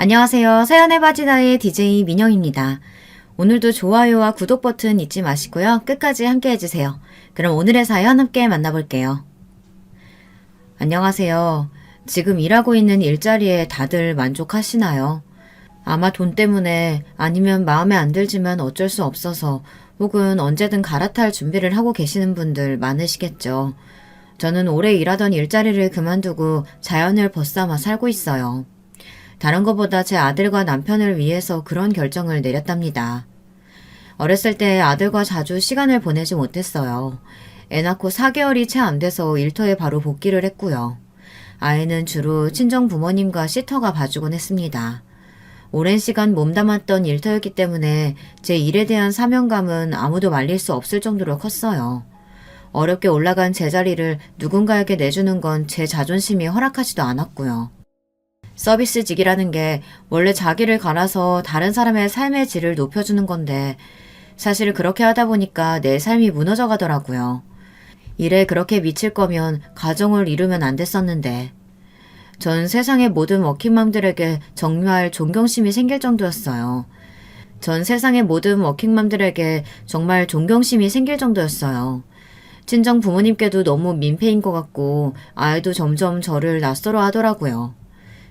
안녕하세요. 서연의 바지다의 DJ 민영입니다. 오늘도 좋아요와 구독 버튼 잊지 마시고요. 끝까지 함께 해주세요. 그럼 오늘의 사연 함께 만나볼게요. 안녕하세요. 지금 일하고 있는 일자리에 다들 만족하시나요? 아마 돈 때문에 아니면 마음에 안 들지만 어쩔 수 없어서 혹은 언제든 갈아탈 준비를 하고 계시는 분들 많으시겠죠. 저는 오래 일하던 일자리를 그만두고 자연을 벗삼아 살고 있어요. 다른 것보다 제 아들과 남편을 위해서 그런 결정을 내렸답니다. 어렸을 때 아들과 자주 시간을 보내지 못했어요. 애 낳고 4개월이 채 안 돼서 일터에 바로 복귀를 했고요. 아이는 주로 친정 부모님과 시터가 봐주곤 했습니다. 오랜 시간 몸담았던 일터였기 때문에 제 일에 대한 사명감은 아무도 말릴 수 없을 정도로 컸어요. 어렵게 올라간 제자리를 누군가에게 내주는 건 제 자존심이 허락하지도 않았고요. 서비스직이라는 게 원래 자기를 갈아서 다른 사람의 삶의 질을 높여주는 건데 사실 그렇게 하다 보니까 내 삶이 무너져 가더라고요. 일에 그렇게 미칠 거면 가정을 이루면 안 됐었는데 전 세상의 모든 워킹맘들에게 정말 존경심이 생길 정도였어요. 친정 부모님께도 너무 민폐인 것 같고 아이도 점점 저를 낯설어 하더라고요.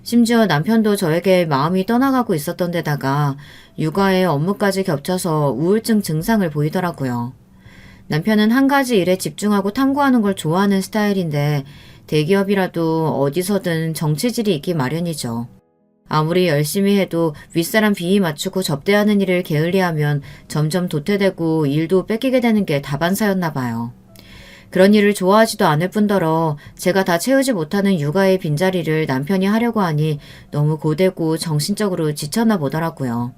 심지어 남편도 저에게 마음이 떠나가고 있었던 데다가 육아에 업무까지 겹쳐서 우울증 증상을 보이더라고요. 남편은 한 가지 일에 집중하고 탐구하는 걸 좋아하는 스타일인데 대기업이라도 어디서든 정치질이 있기 마련이죠. 아무리 열심히 해도 윗사람 비위 맞추고 접대하는 일을 게을리하면 점점 도태되고 일도 뺏기게 되는 게 다반사였나 봐요. 그런 일을 좋아하지도 않을 뿐더러 제가 다 채우지 못하는 육아의 빈자리를 남편이 하려고 하니 너무 고되고 정신적으로 지쳤나 보더라고요.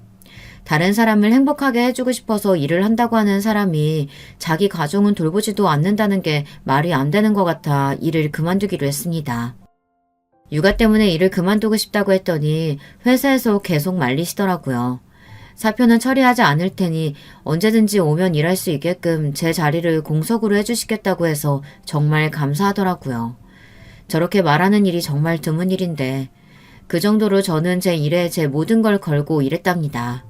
다른 사람을 행복하게 해주고 싶어서 일을 한다고 하는 사람이 자기 가정은 돌보지도 않는다는 게 말이 안 되는 것 같아 일을 그만두기로 했습니다. 육아 때문에 일을 그만두고 싶다고 했더니 회사에서 계속 말리시더라고요. 사표는 처리하지 않을 테니 언제든지 오면 일할 수 있게끔 제 자리를 공석으로 해주시겠다고 해서 정말 감사하더라고요. 저렇게 말하는 일이 정말 드문 일인데 그 정도로 저는 제 일에 제 모든 걸 걸고 일했답니다.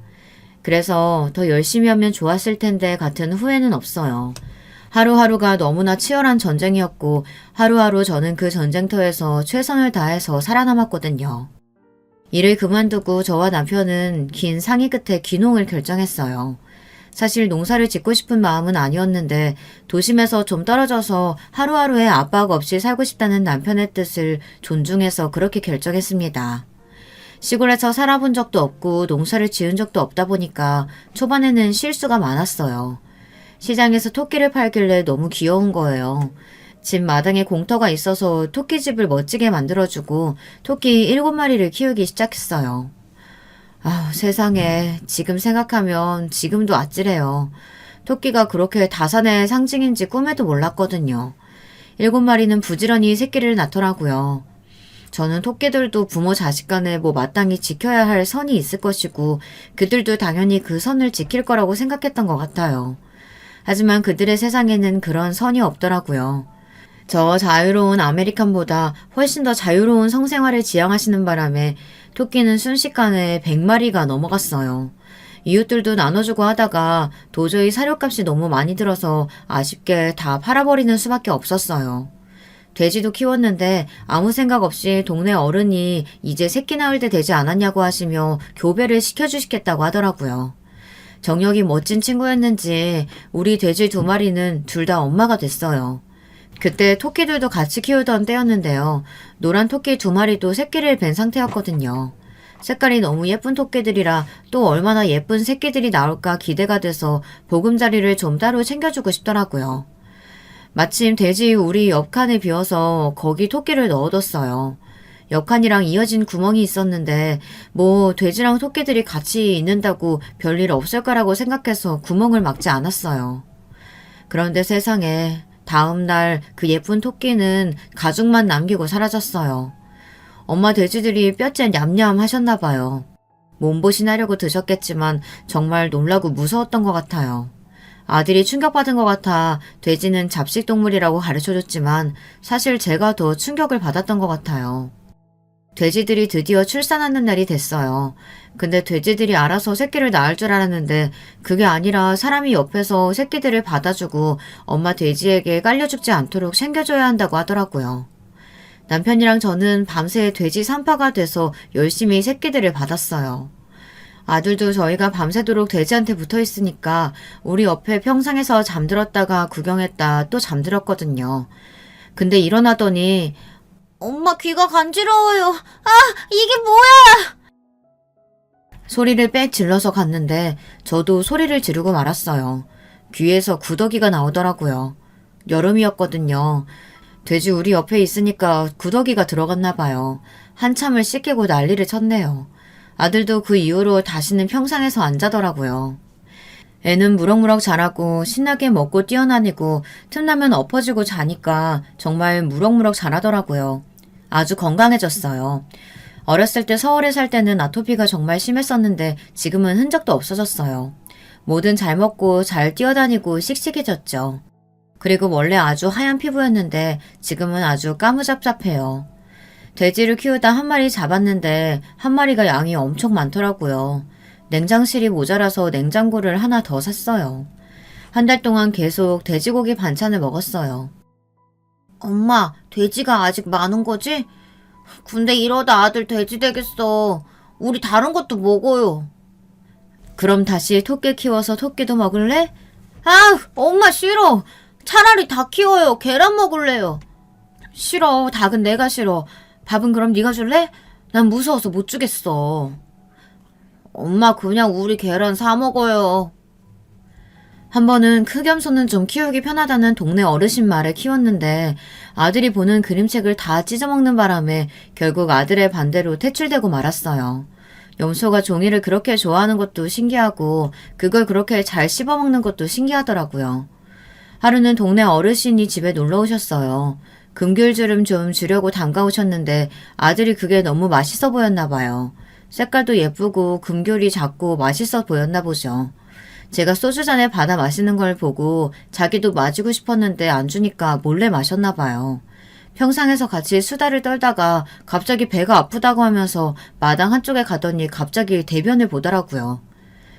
그래서 더 열심히 하면 좋았을 텐데 같은 후회는 없어요. 하루하루가 너무나 치열한 전쟁이었고 하루하루 저는 그 전쟁터에서 최선을 다해서 살아남았거든요. 일을 그만두고 저와 남편은 긴 상의 끝에 귀농을 결정했어요. 사실 농사를 짓고 싶은 마음은 아니었는데 도심에서 좀 떨어져서 하루하루의 압박 없이 살고 싶다는 남편의 뜻을 존중해서 그렇게 결정했습니다. 시골에서 살아본 적도 없고 농사를 지은 적도 없다 보니까 초반에는 실수가 많았어요. 시장에서 토끼를 팔길래 너무 귀여운 거예요. 집 마당에 공터가 있어서 토끼집을 멋지게 만들어주고 토끼 7마리를 키우기 시작했어요. 세상에 지금 생각하면 지금도 아찔해요. 토끼가 그렇게 다산의 상징인지 꿈에도 몰랐거든요. 7마리는 부지런히 새끼를 낳더라고요. 저는 토끼들도 부모 자식 간에 마땅히 지켜야 할 선이 있을 것이고 그들도 당연히 그 선을 지킬 거라고 생각했던 것 같아요. 하지만 그들의 세상에는 그런 선이 없더라고요. 저 자유로운 아메리칸보다 훨씬 더 자유로운 성생활을 지향하시는 바람에 토끼는 순식간에 100마리가 넘어갔어요. 이웃들도 나눠주고 하다가 도저히 사료값이 너무 많이 들어서 아쉽게 다 팔아버리는 수밖에 없었어요. 돼지도 키웠는데 아무 생각 없이 동네 어른이 이제 새끼 낳을 때 되지 않았냐고 하시며 교배를 시켜주시겠다고 하더라고요. 정력이 멋진 친구였는지 우리 돼지 2마리는 둘 다 엄마가 됐어요. 그때 토끼들도 같이 키우던 때였는데요. 노란 토끼 2마리도 새끼를 뵌 상태였거든요. 색깔이 너무 예쁜 토끼들이라 또 얼마나 예쁜 새끼들이 나올까 기대가 돼서 보금자리를 좀 따로 챙겨주고 싶더라고요. 마침 돼지 우리 옆칸에 비어서 거기 토끼를 넣어뒀어요. 옆칸이랑 이어진 구멍이 있었는데 돼지랑 토끼들이 같이 있는다고 별일 없을 거라고 생각해서 구멍을 막지 않았어요. 그런데 세상에 다음 날 그 예쁜 토끼는 가죽만 남기고 사라졌어요. 엄마 돼지들이 뼈째 냠냠 하셨나 봐요. 몸보신하려고 드셨겠지만 정말 놀라고 무서웠던 것 같아요. 아들이 충격받은 것 같아 돼지는 잡식동물이라고 가르쳐줬지만 사실 제가 더 충격을 받았던 것 같아요. 돼지들이 드디어 출산하는 날이 됐어요. 근데 돼지들이 알아서 새끼를 낳을 줄 알았는데 그게 아니라 사람이 옆에서 새끼들을 받아주고 엄마 돼지에게 깔려 죽지 않도록 챙겨줘야 한다고 하더라고요. 남편이랑 저는 밤새 돼지 산파가 돼서 열심히 새끼들을 받았어요. 아들도 저희가 밤새도록 돼지한테 붙어 있으니까 우리 옆에 평상에서 잠들었다가 구경했다 또 잠들었거든요. 근데 일어나더니 엄마 귀가 간지러워요. 아, 이게 뭐야? 소리를 빽 질러서 갔는데 저도 소리를 지르고 말았어요. 귀에서 구더기가 나오더라고요. 여름이었거든요. 돼지 우리 옆에 있으니까 구더기가 들어갔나 봐요. 한참을 씻기고 난리를 쳤네요. 아들도 그 이후로 다시는 평상에서 안 자더라고요. 애는 무럭무럭 자라고 신나게 먹고 뛰어다니고 틈나면 엎어지고 자니까 정말 무럭무럭 자라더라고요. 아주 건강해졌어요. 어렸을 때 서울에 살 때는 아토피가 정말 심했었는데 지금은 흔적도 없어졌어요. 뭐든 잘 먹고 잘 뛰어다니고 씩씩해졌죠. 그리고 원래 아주 하얀 피부였는데 지금은 아주 까무잡잡해요. 돼지를 키우다 한 마리 잡았는데 한 마리가 양이 엄청 많더라고요. 냉장실이 모자라서 냉장고를 하나 더 샀어요. 한 달 동안 계속 돼지고기 반찬을 먹었어요. 엄마, 돼지가 아직 많은 거지? 근데 이러다 아들 돼지 되겠어. 우리 다른 것도 먹어요. 그럼 다시 토끼 키워서 토끼도 먹을래? 아, 엄마 싫어. 차라리 닭 키워요. 계란 먹을래요. 싫어. 닭은 내가 싫어. 밥은 그럼 네가 줄래? 난 무서워서 못 주겠어. 엄마 그냥 우리 계란 사 먹어요. 한 번은 흑염소는 좀 키우기 편하다는 동네 어르신 말에 키웠는데 아들이 보는 그림책을 다 찢어먹는 바람에 결국 아들의 반대로 퇴출되고 말았어요. 염소가 종이를 그렇게 좋아하는 것도 신기하고 그걸 그렇게 잘 씹어먹는 것도 신기하더라고요. 하루는 동네 어르신이 집에 놀러 오셨어요. 금귤주름 좀 주려고 담가오셨는데 아들이 그게 너무 맛있어 보였나 봐요. 색깔도 예쁘고 금귤이 작고 맛있어 보였나 보죠. 제가 소주잔에 받아 마시는 걸 보고 자기도 마시고 싶었는데 안 주니까 몰래 마셨나 봐요. 평상에서 같이 수다를 떨다가 갑자기 배가 아프다고 하면서 마당 한쪽에 가더니 갑자기 대변을 보더라고요.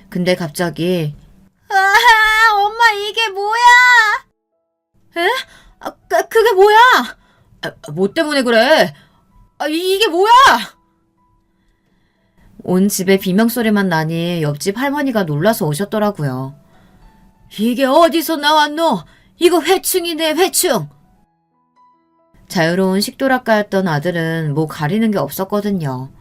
근데 갑자기 엄마 이게 뭐야? 에? 그게 뭐야? 뭐 때문에 그래? 이게 뭐야? 온 집에 비명소리만 나니 옆집 할머니가 놀라서 오셨더라고요. 이게 어디서 나왔노? 이거 회충이네, 회충! 자유로운 식도락가였던 아들은 뭐 가리는 게 없었거든요.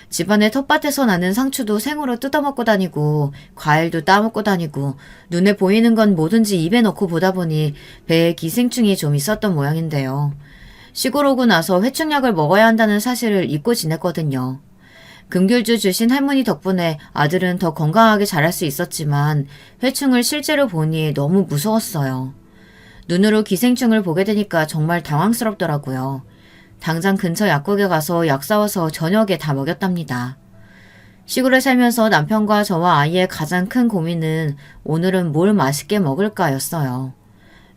집안의 텃밭에서 나는 상추도 생으로 뜯어먹고 다니고 과일도 따먹고 다니고 눈에 보이는 건 뭐든지 입에 넣고 보다 보니 배에 기생충이 좀 있었던 모양인데요. 시골 오고 나서 회충약을 먹어야 한다는 사실을 잊고 지냈거든요. 금귤주 주신 할머니 덕분에 아들은 더 건강하게 자랄 수 있었지만 회충을 실제로 보니 너무 무서웠어요. 눈으로 기생충을 보게 되니까 정말 당황스럽더라고요. 당장 근처 약국에 가서 약 사와서 저녁에 다 먹였답니다. 시골에 살면서 남편과 저와 아이의 가장 큰 고민은 오늘은 뭘 맛있게 먹을까였어요.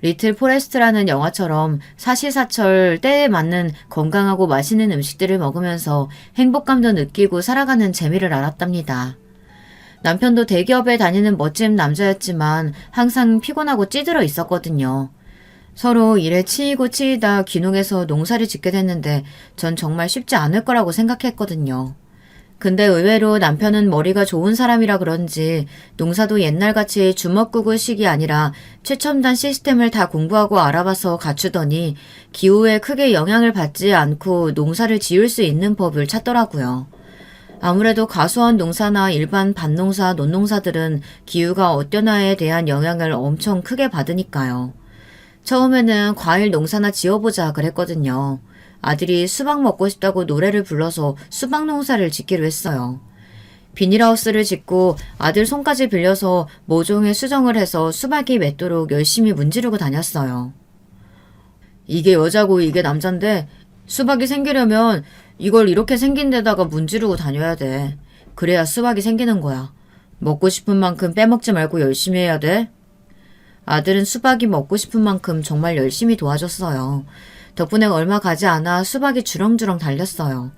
리틀 포레스트라는 영화처럼 사시사철 때에 맞는 건강하고 맛있는 음식들을 먹으면서 행복감도 느끼고 살아가는 재미를 알았답니다. 남편도 대기업에 다니는 멋진 남자였지만 항상 피곤하고 찌들어 있었거든요. 서로 일에 치이고 치이다 귀농해서 농사를 짓게 됐는데 전 정말 쉽지 않을 거라고 생각했거든요. 근데 의외로 남편은 머리가 좋은 사람이라 그런지 농사도 옛날같이 주먹구구식이 아니라 최첨단 시스템을 다 공부하고 알아봐서 갖추더니 기후에 크게 영향을 받지 않고 농사를 지을 수 있는 법을 찾더라고요. 아무래도 가수원 농사나 일반 밭농사, 논농사들은 기후가 어떠냐에 대한 영향을 엄청 크게 받으니까요. 처음에는 과일 농사나 지어보자 그랬거든요. 아들이 수박 먹고 싶다고 노래를 불러서 수박 농사를 짓기로 했어요. 비닐하우스를 짓고 아들 손까지 빌려서 모종에 수정을 해서 수박이 맺도록 열심히 문지르고 다녔어요. 이게 여자고 이게 남잔데 수박이 생기려면 이걸 이렇게 생긴 데다가 문지르고 다녀야 돼. 그래야 수박이 생기는 거야. 먹고 싶은 만큼 빼먹지 말고 열심히 해야 돼. 아들은 수박이 먹고 싶은 만큼 정말 열심히 도와줬어요. 덕분에 얼마 가지 않아 수박이 주렁주렁 달렸어요.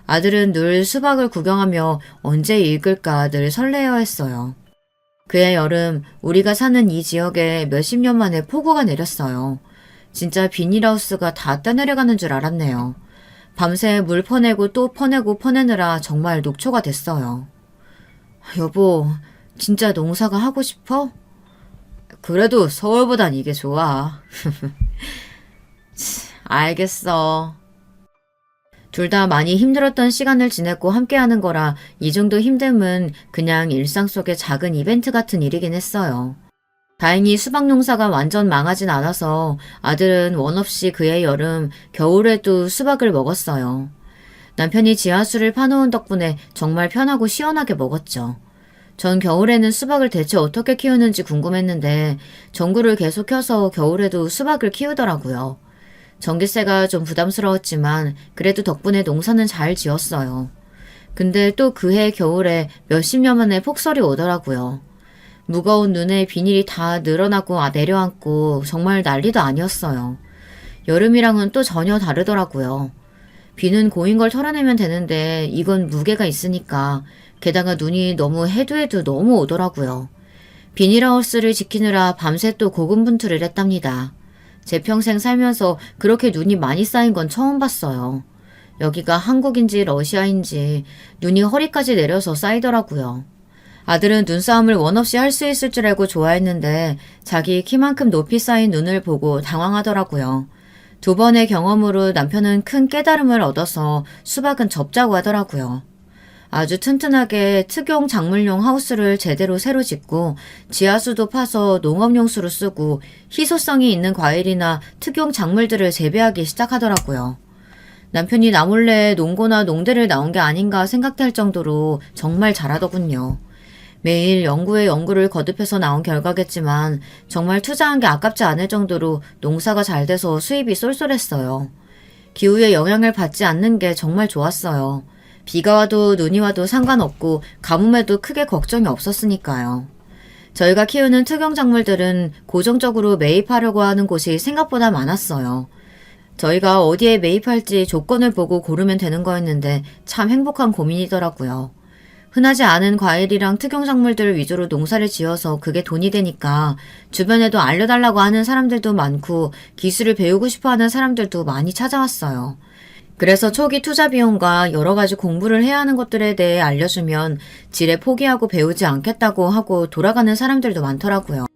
아들은 늘 수박을 구경하며 언제 익을까 늘 설레어했어요. 그해 여름 우리가 사는 이 지역에 몇십 년 만에 폭우가 내렸어요. 진짜 비닐하우스가 다 떠내려가는 줄 알았네요. 밤새 물 퍼내고 또 퍼내고 퍼내느라 정말 녹초가 됐어요. 여보, 진짜 농사가 하고 싶어? 그래도 서울보단 이게 좋아. 알겠어. 둘 다 많이 힘들었던 시간을 지냈고 함께하는 거라 이 정도 힘듦은 그냥 일상 속의 작은 이벤트 같은 일이긴 했어요. 다행히 수박 농사가 완전 망하진 않아서 아들은 원 없이 그해 여름, 겨울에도 수박을 먹었어요. 남편이 지하수를 파놓은 덕분에 정말 편하고 시원하게 먹었죠. 전 겨울에는 수박을 대체 어떻게 키우는지 궁금했는데 전구를 계속 켜서 겨울에도 수박을 키우더라고요. 전기세가 좀 부담스러웠지만 그래도 덕분에 농사는 잘 지었어요. 근데 또 그해 겨울에 몇십 년 만에 폭설이 오더라고요. 무거운 눈에 비닐이 다 늘어나고 내려앉고 정말 난리도 아니었어요. 여름이랑은 또 전혀 다르더라고요. 비는 고인 걸 털어내면 되는데 이건 무게가 있으니까 게다가 눈이 너무 해도 너무 오더라고요. 비닐하우스를 지키느라 밤새 또 고군분투를 했답니다. 제 평생 살면서 그렇게 눈이 많이 쌓인 건 처음 봤어요. 여기가 한국인지 러시아인지 눈이 허리까지 내려서 쌓이더라고요. 아들은 눈싸움을 원 없이 할 수 있을 줄 알고 좋아했는데 자기 키만큼 높이 쌓인 눈을 보고 당황하더라고요. 2번의 경험으로 남편은 큰 깨달음을 얻어서 수박은 접자고 하더라고요. 아주 튼튼하게 특용 작물용 하우스를 제대로 새로 짓고 지하수도 파서 농업용수로 쓰고 희소성이 있는 과일이나 특용 작물들을 재배하기 시작하더라고요. 남편이 나 몰래 농고나 농대를 나온 게 아닌가 생각될 정도로 정말 잘하더군요. 매일 연구에 연구를 거듭해서 나온 결과겠지만 정말 투자한 게 아깝지 않을 정도로 농사가 잘 돼서 수입이 쏠쏠했어요. 기후의 영향을 받지 않는 게 정말 좋았어요. 비가 와도 눈이 와도 상관없고 가뭄에도 크게 걱정이 없었으니까요. 저희가 키우는 특용작물들은 고정적으로 매입하려고 하는 곳이 생각보다 많았어요. 저희가 어디에 매입할지 조건을 보고 고르면 되는 거였는데 참 행복한 고민이더라고요. 흔하지 않은 과일이랑 특용작물들 위주로 농사를 지어서 그게 돈이 되니까 주변에도 알려달라고 하는 사람들도 많고 기술을 배우고 싶어하는 사람들도 많이 찾아왔어요. 그래서 초기 투자 비용과 여러 가지 공부를 해야 하는 것들에 대해 알려주면 지레 포기하고 배우지 않겠다고 하고 돌아가는 사람들도 많더라고요.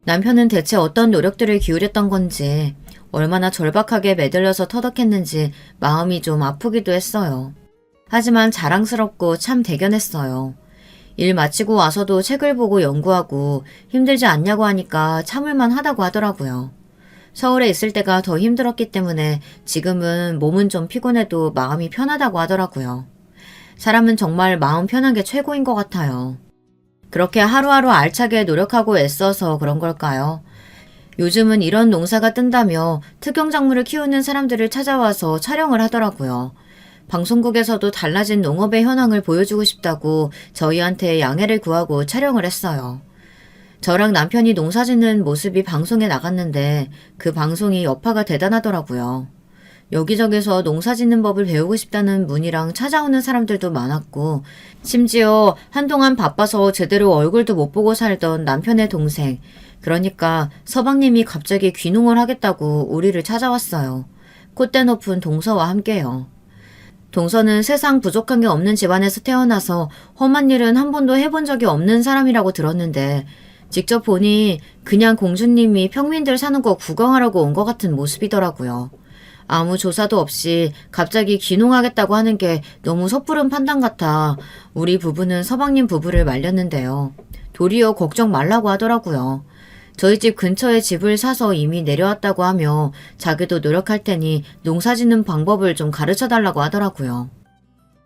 남편은 대체 어떤 노력들을 기울였던 건지 얼마나 절박하게 매달려서 터득했는지 마음이 좀 아프기도 했어요. 하지만 자랑스럽고 참 대견했어요. 일 마치고 와서도 책을 보고 연구하고 힘들지 않냐고 하니까 참을만 하다고 하더라고요. 서울에 있을 때가 더 힘들었기 때문에 지금은 몸은 좀 피곤해도 마음이 편하다고 하더라고요. 사람은 정말 마음 편한 게 최고인 것 같아요. 그렇게 하루하루 알차게 노력하고 애써서 그런 걸까요? 요즘은 이런 농사가 뜬다며 특용작물을 키우는 사람들을 찾아와서 촬영을 하더라고요. 방송국에서도 달라진 농업의 현황을 보여주고 싶다고 저희한테 양해를 구하고 촬영을 했어요. 저랑 남편이 농사짓는 모습이 방송에 나갔는데 그 방송이 여파가 대단하더라고요. 여기저기서 농사짓는 법을 배우고 싶다는 문의랑 찾아오는 사람들도 많았고 심지어 한동안 바빠서 제대로 얼굴도 못 보고 살던 남편의 동생, 그러니까 서방님이 갑자기 귀농을 하겠다고 우리를 찾아왔어요. 콧대 높은 동서와 함께요. 동서는 세상 부족한 게 없는 집안에서 태어나서 험한 일은 한 번도 해본 적이 없는 사람이라고 들었는데 직접 보니 그냥 공주님이 평민들 사는 거 구경하려고 온 것 같은 모습이더라고요. 아무 조사도 없이 갑자기 귀농하겠다고 하는 게 너무 섣부른 판단 같아 우리 부부는 서방님 부부를 말렸는데요. 도리어 걱정 말라고 하더라고요. 저희 집 근처에 집을 사서 이미 내려왔다고 하며 자기도 노력할 테니 농사 짓는 방법을 좀 가르쳐 달라고 하더라고요.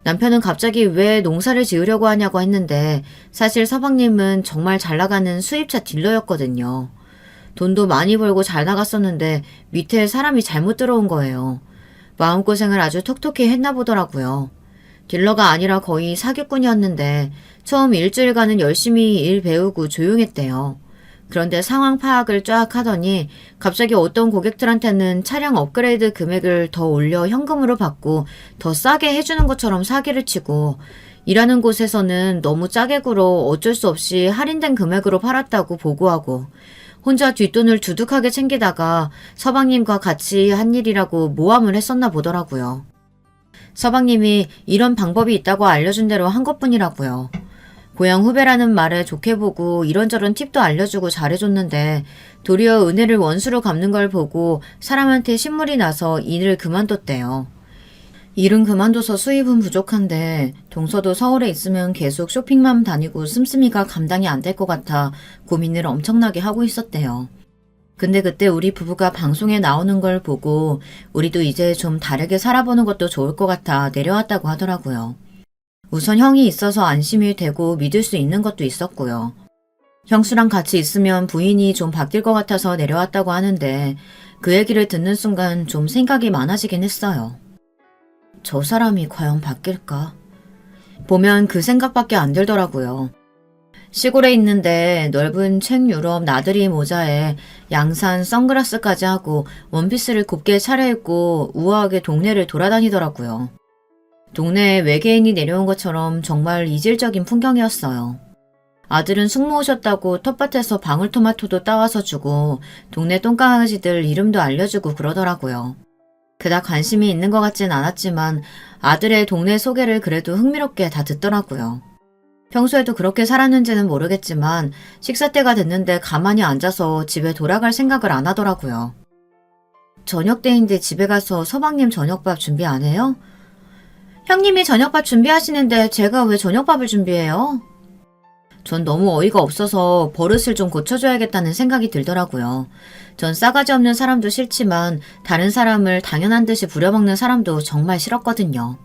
남편은 갑자기 왜 농사를 지으려고 하냐고 했는데 사실 서방님은 정말 잘 나가는 수입차 딜러였거든요. 돈도 많이 벌고 잘 나갔었는데 밑에 사람이 잘못 들어온 거예요. 마음고생을 아주 톡톡히 했나 보더라고요. 딜러가 아니라 거의 사기꾼이었는데 처음 일주일간은 열심히 일 배우고 조용했대요. 그런데 상황 파악을 쫙 하더니 갑자기 어떤 고객들한테는 차량 업그레이드 금액을 더 올려 현금으로 받고 더 싸게 해주는 것처럼 사기를 치고, 일하는 곳에서는 너무 짜게 굴어 어쩔 수 없이 할인된 금액으로 팔았다고 보고하고, 혼자 뒷돈을 두둑하게 챙기다가 서방님과 같이 한 일이라고 모함을 했었나 보더라고요. 서방님이 이런 방법이 있다고 알려준 대로 한 것뿐이라고요. 고향 후배라는 말에 좋게 보고 이런저런 팁도 알려주고 잘해줬는데 도리어 은혜를 원수로 갚는 걸 보고 사람한테 신물이 나서 일을 그만뒀대요. 일은 그만둬서 수입은 부족한데 동서도 서울에 있으면 계속 쇼핑만 다니고 씀씀이가 감당이 안 될 것 같아 고민을 엄청나게 하고 있었대요. 근데 그때 우리 부부가 방송에 나오는 걸 보고 우리도 이제 좀 다르게 살아보는 것도 좋을 것 같아 내려왔다고 하더라고요. 우선 형이 있어서 안심이 되고 믿을 수 있는 것도 있었고요. 형수랑 같이 있으면 부인이 좀 바뀔 것 같아서 내려왔다고 하는데 그 얘기를 듣는 순간 좀 생각이 많아지긴 했어요. 저 사람이 과연 바뀔까? 보면 그 생각밖에 안 들더라고요. 시골에 있는데 넓은 책 유럽 나들이 모자에 양산 선글라스까지 하고 원피스를 곱게 차려입고 우아하게 동네를 돌아다니더라고요. 동네에 외계인이 내려온 것처럼 정말 이질적인 풍경이었어요. 아들은 숙모 오셨다고 텃밭에서 방울토마토도 따와서 주고 동네 똥강아지들 이름도 알려주고 그러더라고요. 그닥 관심이 있는 것 같진 않았지만 아들의 동네 소개를 그래도 흥미롭게 다 듣더라고요. 평소에도 그렇게 살았는지는 모르겠지만 식사 때가 됐는데 가만히 앉아서 집에 돌아갈 생각을 안 하더라고요. 저녁 때인데 집에 가서 서방님 저녁밥 준비 안 해요? 형님이 저녁밥 준비하시는데 제가 왜 저녁밥을 준비해요? 전 너무 어이가 없어서 버릇을 좀 고쳐줘야겠다는 생각이 들더라고요. 전 싸가지 없는 사람도 싫지만 다른 사람을 당연한 듯이 부려먹는 사람도 정말 싫었거든요.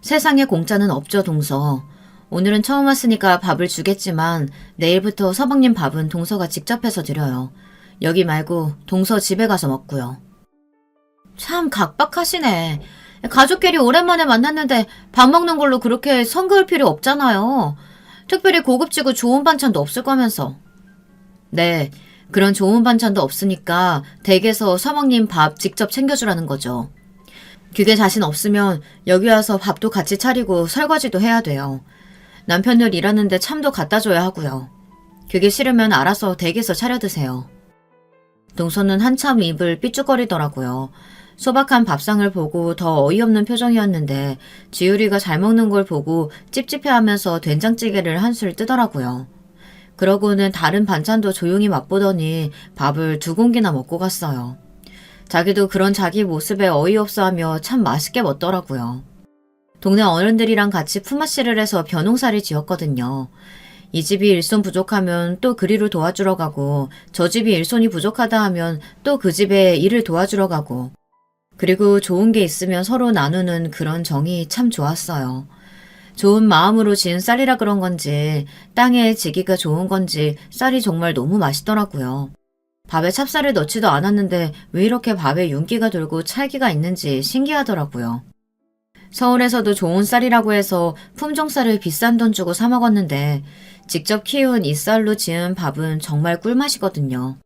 세상에 공짜는 없죠, 동서. 오늘은 처음 왔으니까 밥을 주겠지만 내일부터 서방님 밥은 동서가 직접 해서 드려요. 여기 말고 동서 집에 가서 먹고요. 참 각박하시네. 가족끼리 오랜만에 만났는데 밥 먹는 걸로 그렇게 선 그을 필요 없잖아요. 특별히 고급지고 좋은 반찬도 없을 거면서. 네, 그런 좋은 반찬도 없으니까 댁에서 서방님 밥 직접 챙겨주라는 거죠. 그게 자신 없으면 여기 와서 밥도 같이 차리고 설거지도 해야 돼요. 남편들 일하는데 참도 갖다 줘야 하고요. 그게 싫으면 알아서 댁에서 차려 드세요. 동서는 한참 입을 삐죽거리더라고요. 소박한 밥상을 보고 더 어이없는 표정이었는데 지율이가 잘 먹는 걸 보고 찝찝해하면서 된장찌개를 한술 뜨더라고요. 그러고는 다른 반찬도 조용히 맛보더니 밥을 2공기나 먹고 갔어요. 자기도 그런 자기 모습에 어이없어하며 참 맛있게 먹더라고요. 동네 어른들이랑 같이 품앗이를 해서 벼농사를 지었거든요. 이 집이 일손 부족하면 또 그리로 도와주러 가고 저 집이 일손이 부족하다 하면 또 그 집에 일을 도와주러 가고 그리고 좋은 게 있으면 서로 나누는 그런 정이 참 좋았어요. 좋은 마음으로 지은 쌀이라 그런 건지 땅에 지기가 좋은 건지 쌀이 정말 너무 맛있더라고요. 밥에 찹쌀을 넣지도 않았는데 왜 이렇게 밥에 윤기가 돌고 찰기가 있는지 신기하더라고요. 서울에서도 좋은 쌀이라고 해서 품종쌀을 비싼 돈 주고 사 먹었는데 직접 키운 이 쌀로 지은 밥은 정말 꿀맛이거든요.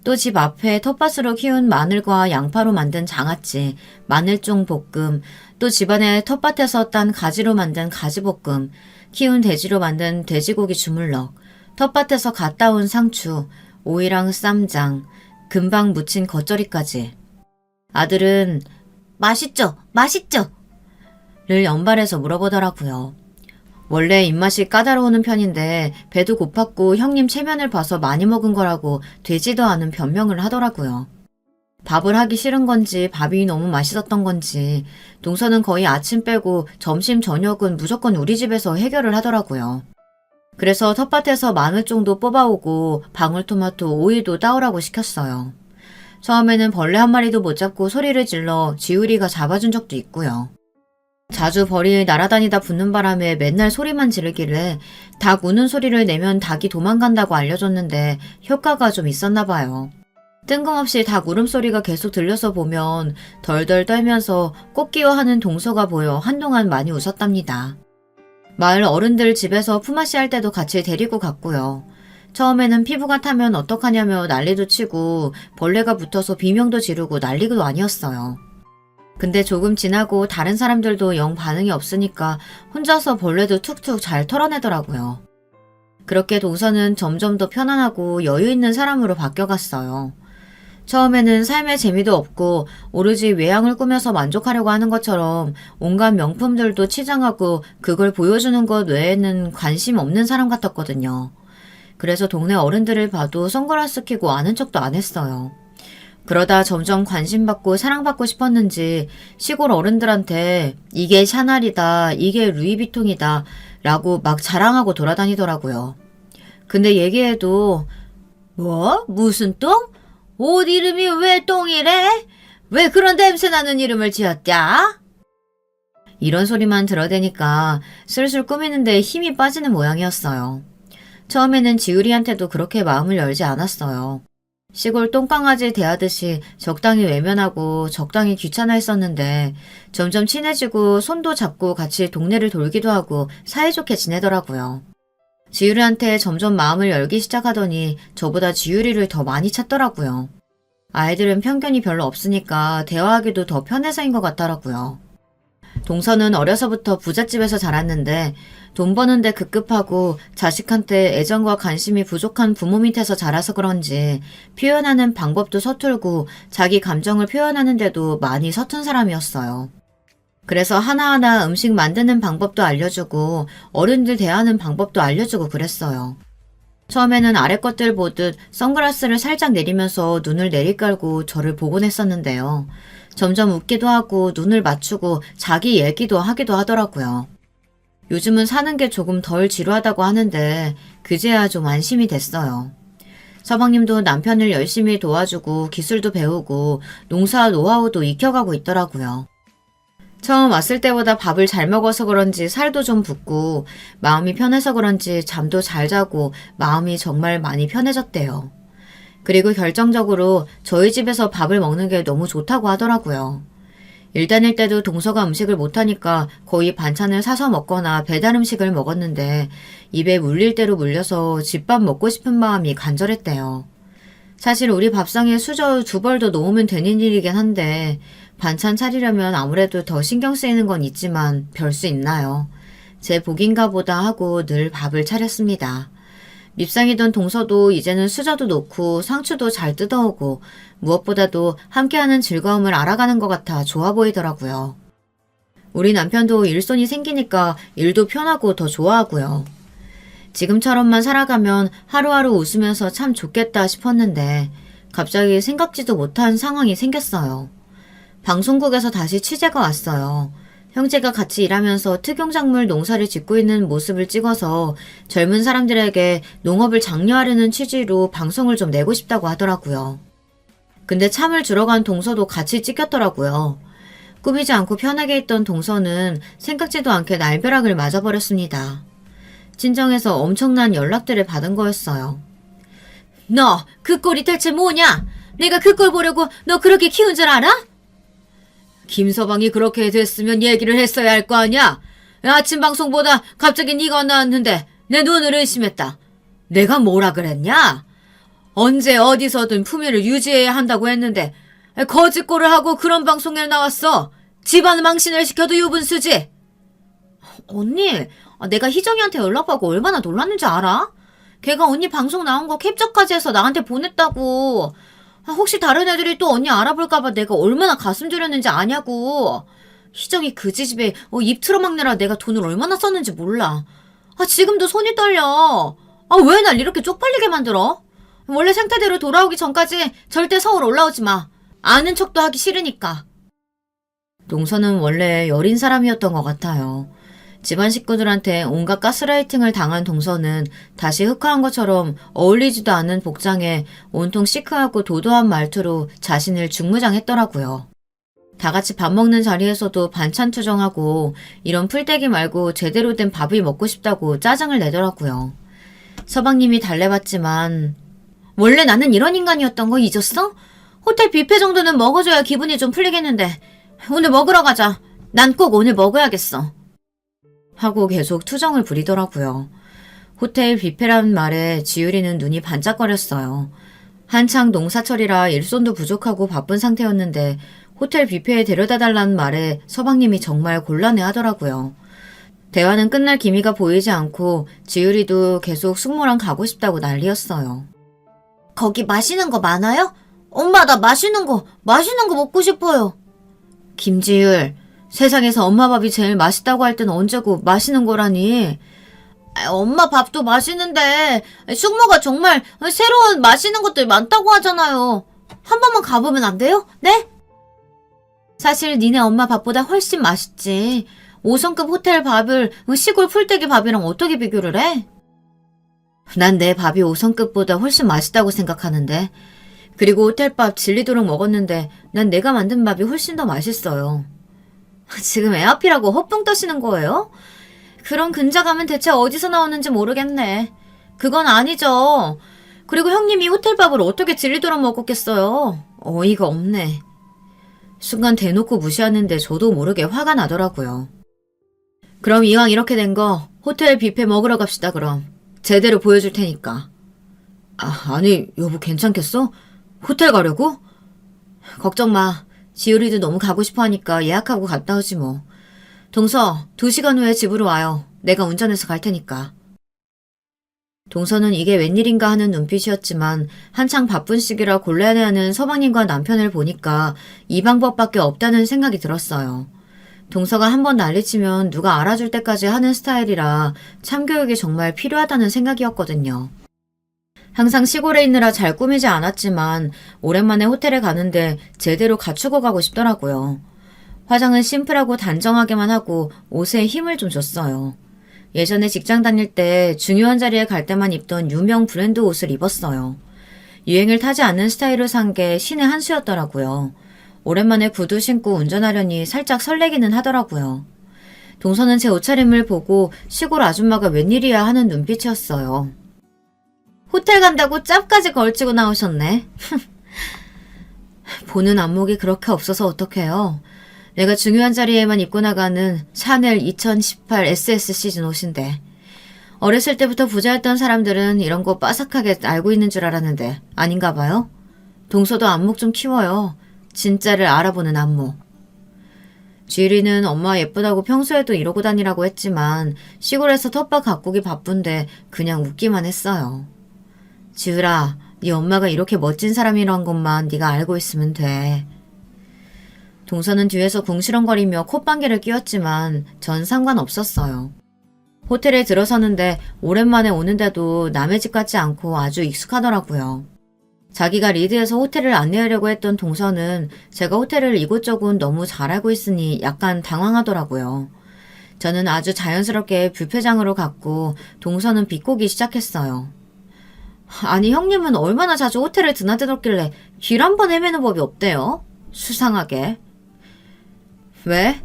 또 집 앞에 텃밭으로 키운 마늘과 양파로 만든 장아찌, 마늘종 볶음, 또 집안에 텃밭에서 딴 가지로 만든 가지볶음, 키운 돼지로 만든 돼지고기 주물럭, 텃밭에서 갓 따온 상추, 오이랑 쌈장, 금방 무친 겉절이까지. 아들은 맛있죠? 맛있죠? 를 연발해서 물어보더라고요. 원래 입맛이 까다로우는 편인데 배도 고팠고 형님 체면을 봐서 많이 먹은 거라고 되지도 않은 변명을 하더라고요. 밥을 하기 싫은 건지 밥이 너무 맛있었던 건지 동서는 거의 아침 빼고 점심 저녁은 무조건 우리 집에서 해결을 하더라고요. 그래서 텃밭에서 마늘종도 뽑아오고 방울토마토, 오이도 따오라고 시켰어요. 처음에는 벌레 한 마리도 못 잡고 소리를 질러 지우리가 잡아준 적도 있고요. 자주 벌이 날아다니다 붙는 바람에 맨날 소리만 지르길래 닭 우는 소리를 내면 닭이 도망간다고 알려줬는데 효과가 좀 있었나 봐요. 뜬금없이 닭 울음소리가 계속 들려서 보면 덜덜 떨면서 꽃기워하는 동서가 보여 한동안 많이 웃었답니다. 마을 어른들 집에서 품앗이 할 때도 같이 데리고 갔고요. 처음에는 피부가 타면 어떡하냐며 난리도 치고 벌레가 붙어서 비명도 지르고 난리도 아니었어요. 근데 조금 지나고 다른 사람들도 영 반응이 없으니까 혼자서 벌레도 툭툭 잘 털어내더라고요. 그렇게 동서는 점점 더 편안하고 여유 있는 사람으로 바뀌어갔어요. 처음에는 삶의 재미도 없고 오로지 외양을 꾸며서 만족하려고 하는 것처럼 온갖 명품들도 치장하고 그걸 보여주는 것 외에는 관심 없는 사람 같았거든요. 그래서 동네 어른들을 봐도 선글라스 끼고 아는 척도 안 했어요. 그러다 점점 관심받고 사랑받고 싶었는지 시골 어른들한테 이게 샤넬이다, 이게 루이비통이다 라고 막 자랑하고 돌아다니더라고요. 근데 얘기해도 뭐? 무슨 똥? 옷 이름이 왜 똥이래? 왜 그런 냄새나는 이름을 지었냐? 이런 소리만 들어대니까 슬슬 꾸미는데 힘이 빠지는 모양이었어요. 처음에는 지우리한테도 그렇게 마음을 열지 않았어요. 시골 똥강아지 대하듯이 적당히 외면하고 적당히 귀찮아했었는데 점점 친해지고 손도 잡고 같이 동네를 돌기도 하고 사이좋게 지내더라고요. 지유리한테 점점 마음을 열기 시작하더니 저보다 지유리를 더 많이 찾더라고요. 아이들은 편견이 별로 없으니까 대화하기도 더 편해서인 것 같더라고요. 동서는 어려서부터 부잣집에서 자랐는데 돈 버는데 급급하고 자식한테 애정과 관심이 부족한 부모 밑에서 자라서 그런지 표현하는 방법도 서툴고 자기 감정을 표현하는데도 많이 서툰 사람이었어요. 그래서 하나하나 음식 만드는 방법도 알려주고 어른들 대하는 방법도 알려주고 그랬어요. 처음에는 아래 것들 보듯 선글라스를 살짝 내리면서 눈을 내리깔고 저를 보곤 했었는데요. 점점 웃기도 하고 눈을 맞추고 자기 얘기도 하기도 하더라고요. 요즘은 사는 게 조금 덜 지루하다고 하는데 그제야 좀 안심이 됐어요. 서방님도 남편을 열심히 도와주고 기술도 배우고 농사 노하우도 익혀가고 있더라고요. 처음 왔을 때보다 밥을 잘 먹어서 그런지 살도 좀 붓고 마음이 편해서 그런지 잠도 잘 자고 마음이 정말 많이 편해졌대요. 그리고 결정적으로 저희 집에서 밥을 먹는 게 너무 좋다고 하더라고요. 일 다닐 때도 동서가 음식을 못하니까 거의 반찬을 사서 먹거나 배달 음식을 먹었는데 입에 물릴 대로 물려서 집밥 먹고 싶은 마음이 간절했대요. 사실 우리 밥상에 수저 2벌도 놓으면 되는 일이긴 한데 반찬 차리려면 아무래도 더 신경 쓰이는 건 있지만 별 수 있나요? 제 복인가 보다 하고 늘 밥을 차렸습니다. 밉상이던 동서도 이제는 수저도 놓고 상추도 잘 뜯어오고 무엇보다도 함께하는 즐거움을 알아가는 것 같아 좋아 보이더라고요. 우리 남편도 일손이 생기니까 일도 편하고 더 좋아하고요. 지금처럼만 살아가면 하루하루 웃으면서 참 좋겠다 싶었는데 갑자기 생각지도 못한 상황이 생겼어요. 방송국에서 다시 취재가 왔어요. 형제가 같이 일하면서 특용작물 농사를 짓고 있는 모습을 찍어서 젊은 사람들에게 농업을 장려하려는 취지로 방송을 좀 내고 싶다고 하더라고요. 근데 참을 주러 간 동서도 같이 찍혔더라고요. 꾸미지 않고 편하게 있던 동서는 생각지도 않게 날벼락을 맞아버렸습니다. 친정에서 엄청난 연락들을 받은 거였어요. 너 그 꼴이 대체 뭐냐? 내가 그 꼴 보려고 너 그렇게 키운 줄 알아? 김서방이 그렇게 됐으면 얘기를 했어야 할 거 아니야? 아침 방송보다 갑자기 네가 나왔는데 내 눈을 의심했다. 내가 뭐라 그랬냐? 언제 어디서든 품위를 유지해야 한다고 했는데 거짓골을 하고 그런 방송에 나왔어. 집안 망신을 시켜도 유분수지. 언니, 내가 희정이한테 연락받고 얼마나 놀랐는지 알아? 걔가 언니 방송 나온 거 캡처까지 해서 나한테 보냈다고. 혹시 다른 애들이 또 언니 알아볼까봐 내가 얼마나 가슴 졸였는지 아냐고. 희정이 그 지집에 입 틀어막느라 내가 돈을 얼마나 썼는지 몰라. 지금도 손이 떨려. 왜 날 이렇게 쪽팔리게 만들어? 원래 상태대로 돌아오기 전까지 절대 서울 올라오지 마. 아는 척도 하기 싫으니까. 동서는 원래 여린 사람이었던 것 같아요. 집안 식구들한테 온갖 가스라이팅을 당한 동서는 다시 흑화한 것처럼 어울리지도 않은 복장에 온통 시크하고 도도한 말투로 자신을 중무장했더라고요. 다 같이 밥 먹는 자리에서도 반찬 투정하고 이런 풀떼기 말고 제대로 된 밥이 먹고 싶다고 짜증을 내더라고요. 서방님이 달래봤지만 원래 나는 이런 인간이었던 거 잊었어? 호텔 뷔페 정도는 먹어줘야 기분이 좀 풀리겠는데 오늘 먹으러 가자. 난 꼭 오늘 먹어야겠어. 하고 계속 투정을 부리더라고요. 호텔 뷔페란 말에 지유리는 눈이 반짝거렸어요. 한창 농사철이라 일손도 부족하고 바쁜 상태였는데 호텔 뷔페에 데려다 달라는 말에 서방님이 정말 곤란해 하더라고요. 대화는 끝날 기미가 보이지 않고 지유리도 계속 숙모랑 가고 싶다고 난리였어요. 거기 맛있는 거 많아요? 엄마, 나 맛있는 거 먹고 싶어요. 김지율, 세상에서 엄마 밥이 제일 맛있다고 할 땐 언제고 맛있는 거라니. 엄마 밥도 맛있는데 숙모가 정말 새로운 맛있는 것들 많다고 하잖아요. 한 번만 가보면 안 돼요? 네? 사실 니네 엄마 밥보다 훨씬 맛있지. 5성급 호텔 밥을 시골 풀떼기 밥이랑 어떻게 비교를 해? 난 내 밥이 5성급보다 훨씬 맛있다고 생각하는데. 그리고 호텔밥 질리도록 먹었는데 난 내가 만든 밥이 훨씬 더 맛있어요. 지금 애 앞이라고 헛붕 떠시는 거예요? 그런 근자감은 대체 어디서 나오는지 모르겠네. 그건 아니죠. 그리고 형님이 호텔밥을 어떻게 질리도록 먹었겠어요. 어이가 없네. 순간 대놓고 무시하는데 저도 모르게 화가 나더라고요. 그럼 이왕 이렇게 된 거 호텔 뷔페 먹으러 갑시다 그럼. 제대로 보여줄 테니까. 아니 여보 괜찮겠어? 호텔 가려고? 걱정 마. 지율이도 너무 가고 싶어 하니까 예약하고 갔다 오지 뭐. 동서 2시간 후에 집으로 와요. 내가 운전해서 갈 테니까. 동서는 이게 웬일인가 하는 눈빛이었지만 한창 바쁜 시기라 곤란해하는 서방님과 남편을 보니까 이 방법밖에 없다는 생각이 들었어요. 동서가 한번 난리치면 누가 알아줄 때까지 하는 스타일이라 참교육이 정말 필요하다는 생각이었거든요. 항상 시골에 있느라 잘 꾸미지 않았지만 오랜만에 호텔에 가는데 제대로 갖추고 가고 싶더라고요. 화장은 심플하고 단정하게만 하고 옷에 힘을 좀 줬어요. 예전에 직장 다닐 때 중요한 자리에 갈 때만 입던 유명 브랜드 옷을 입었어요. 유행을 타지 않는 스타일을 산 게 신의 한 수였더라고요. 오랜만에 구두 신고 운전하려니 살짝 설레기는 하더라고요. 동서는 제 옷차림을 보고 시골 아줌마가 웬일이야 하는 눈빛이었어요. 호텔 간다고 짭까지 걸치고 나오셨네. 보는 안목이 그렇게 없어서 어떡해요. 내가 중요한 자리에만 입고 나가는 샤넬 2018 SS 시즌 옷인데. 어렸을 때부터 부자였던 사람들은 이런 거 빠삭하게 알고 있는 줄 알았는데 아닌가 봐요. 동서도 안목 좀 키워요. 진짜를 알아보는 안목. 지율이는 엄마 예쁘다고 평소에도 이러고 다니라고 했지만 시골에서 텃밭 가꾸기 바쁜데 그냥 웃기만 했어요. 지율아, 네 엄마가 이렇게 멋진 사람이란 것만 네가 알고 있으면 돼. 동서는 뒤에서 궁시렁거리며 콧방귀를 뀌었지만 전 상관없었어요. 호텔에 들어서는데 오랜만에 오는데도 남의 집 같지 않고 아주 익숙하더라고요. 자기가 리드해서 호텔을 안내하려고 했던 동서는 제가 호텔을 이곳저곳 너무 잘 알고 있으니 약간 당황하더라고요. 저는 아주 자연스럽게 뷔페장으로 갔고 동서는 비꼬기 시작했어요. 아니 형님은 얼마나 자주 호텔을 드나들었길래 길 한 번 헤매는 법이 없대요? 수상하게. 왜?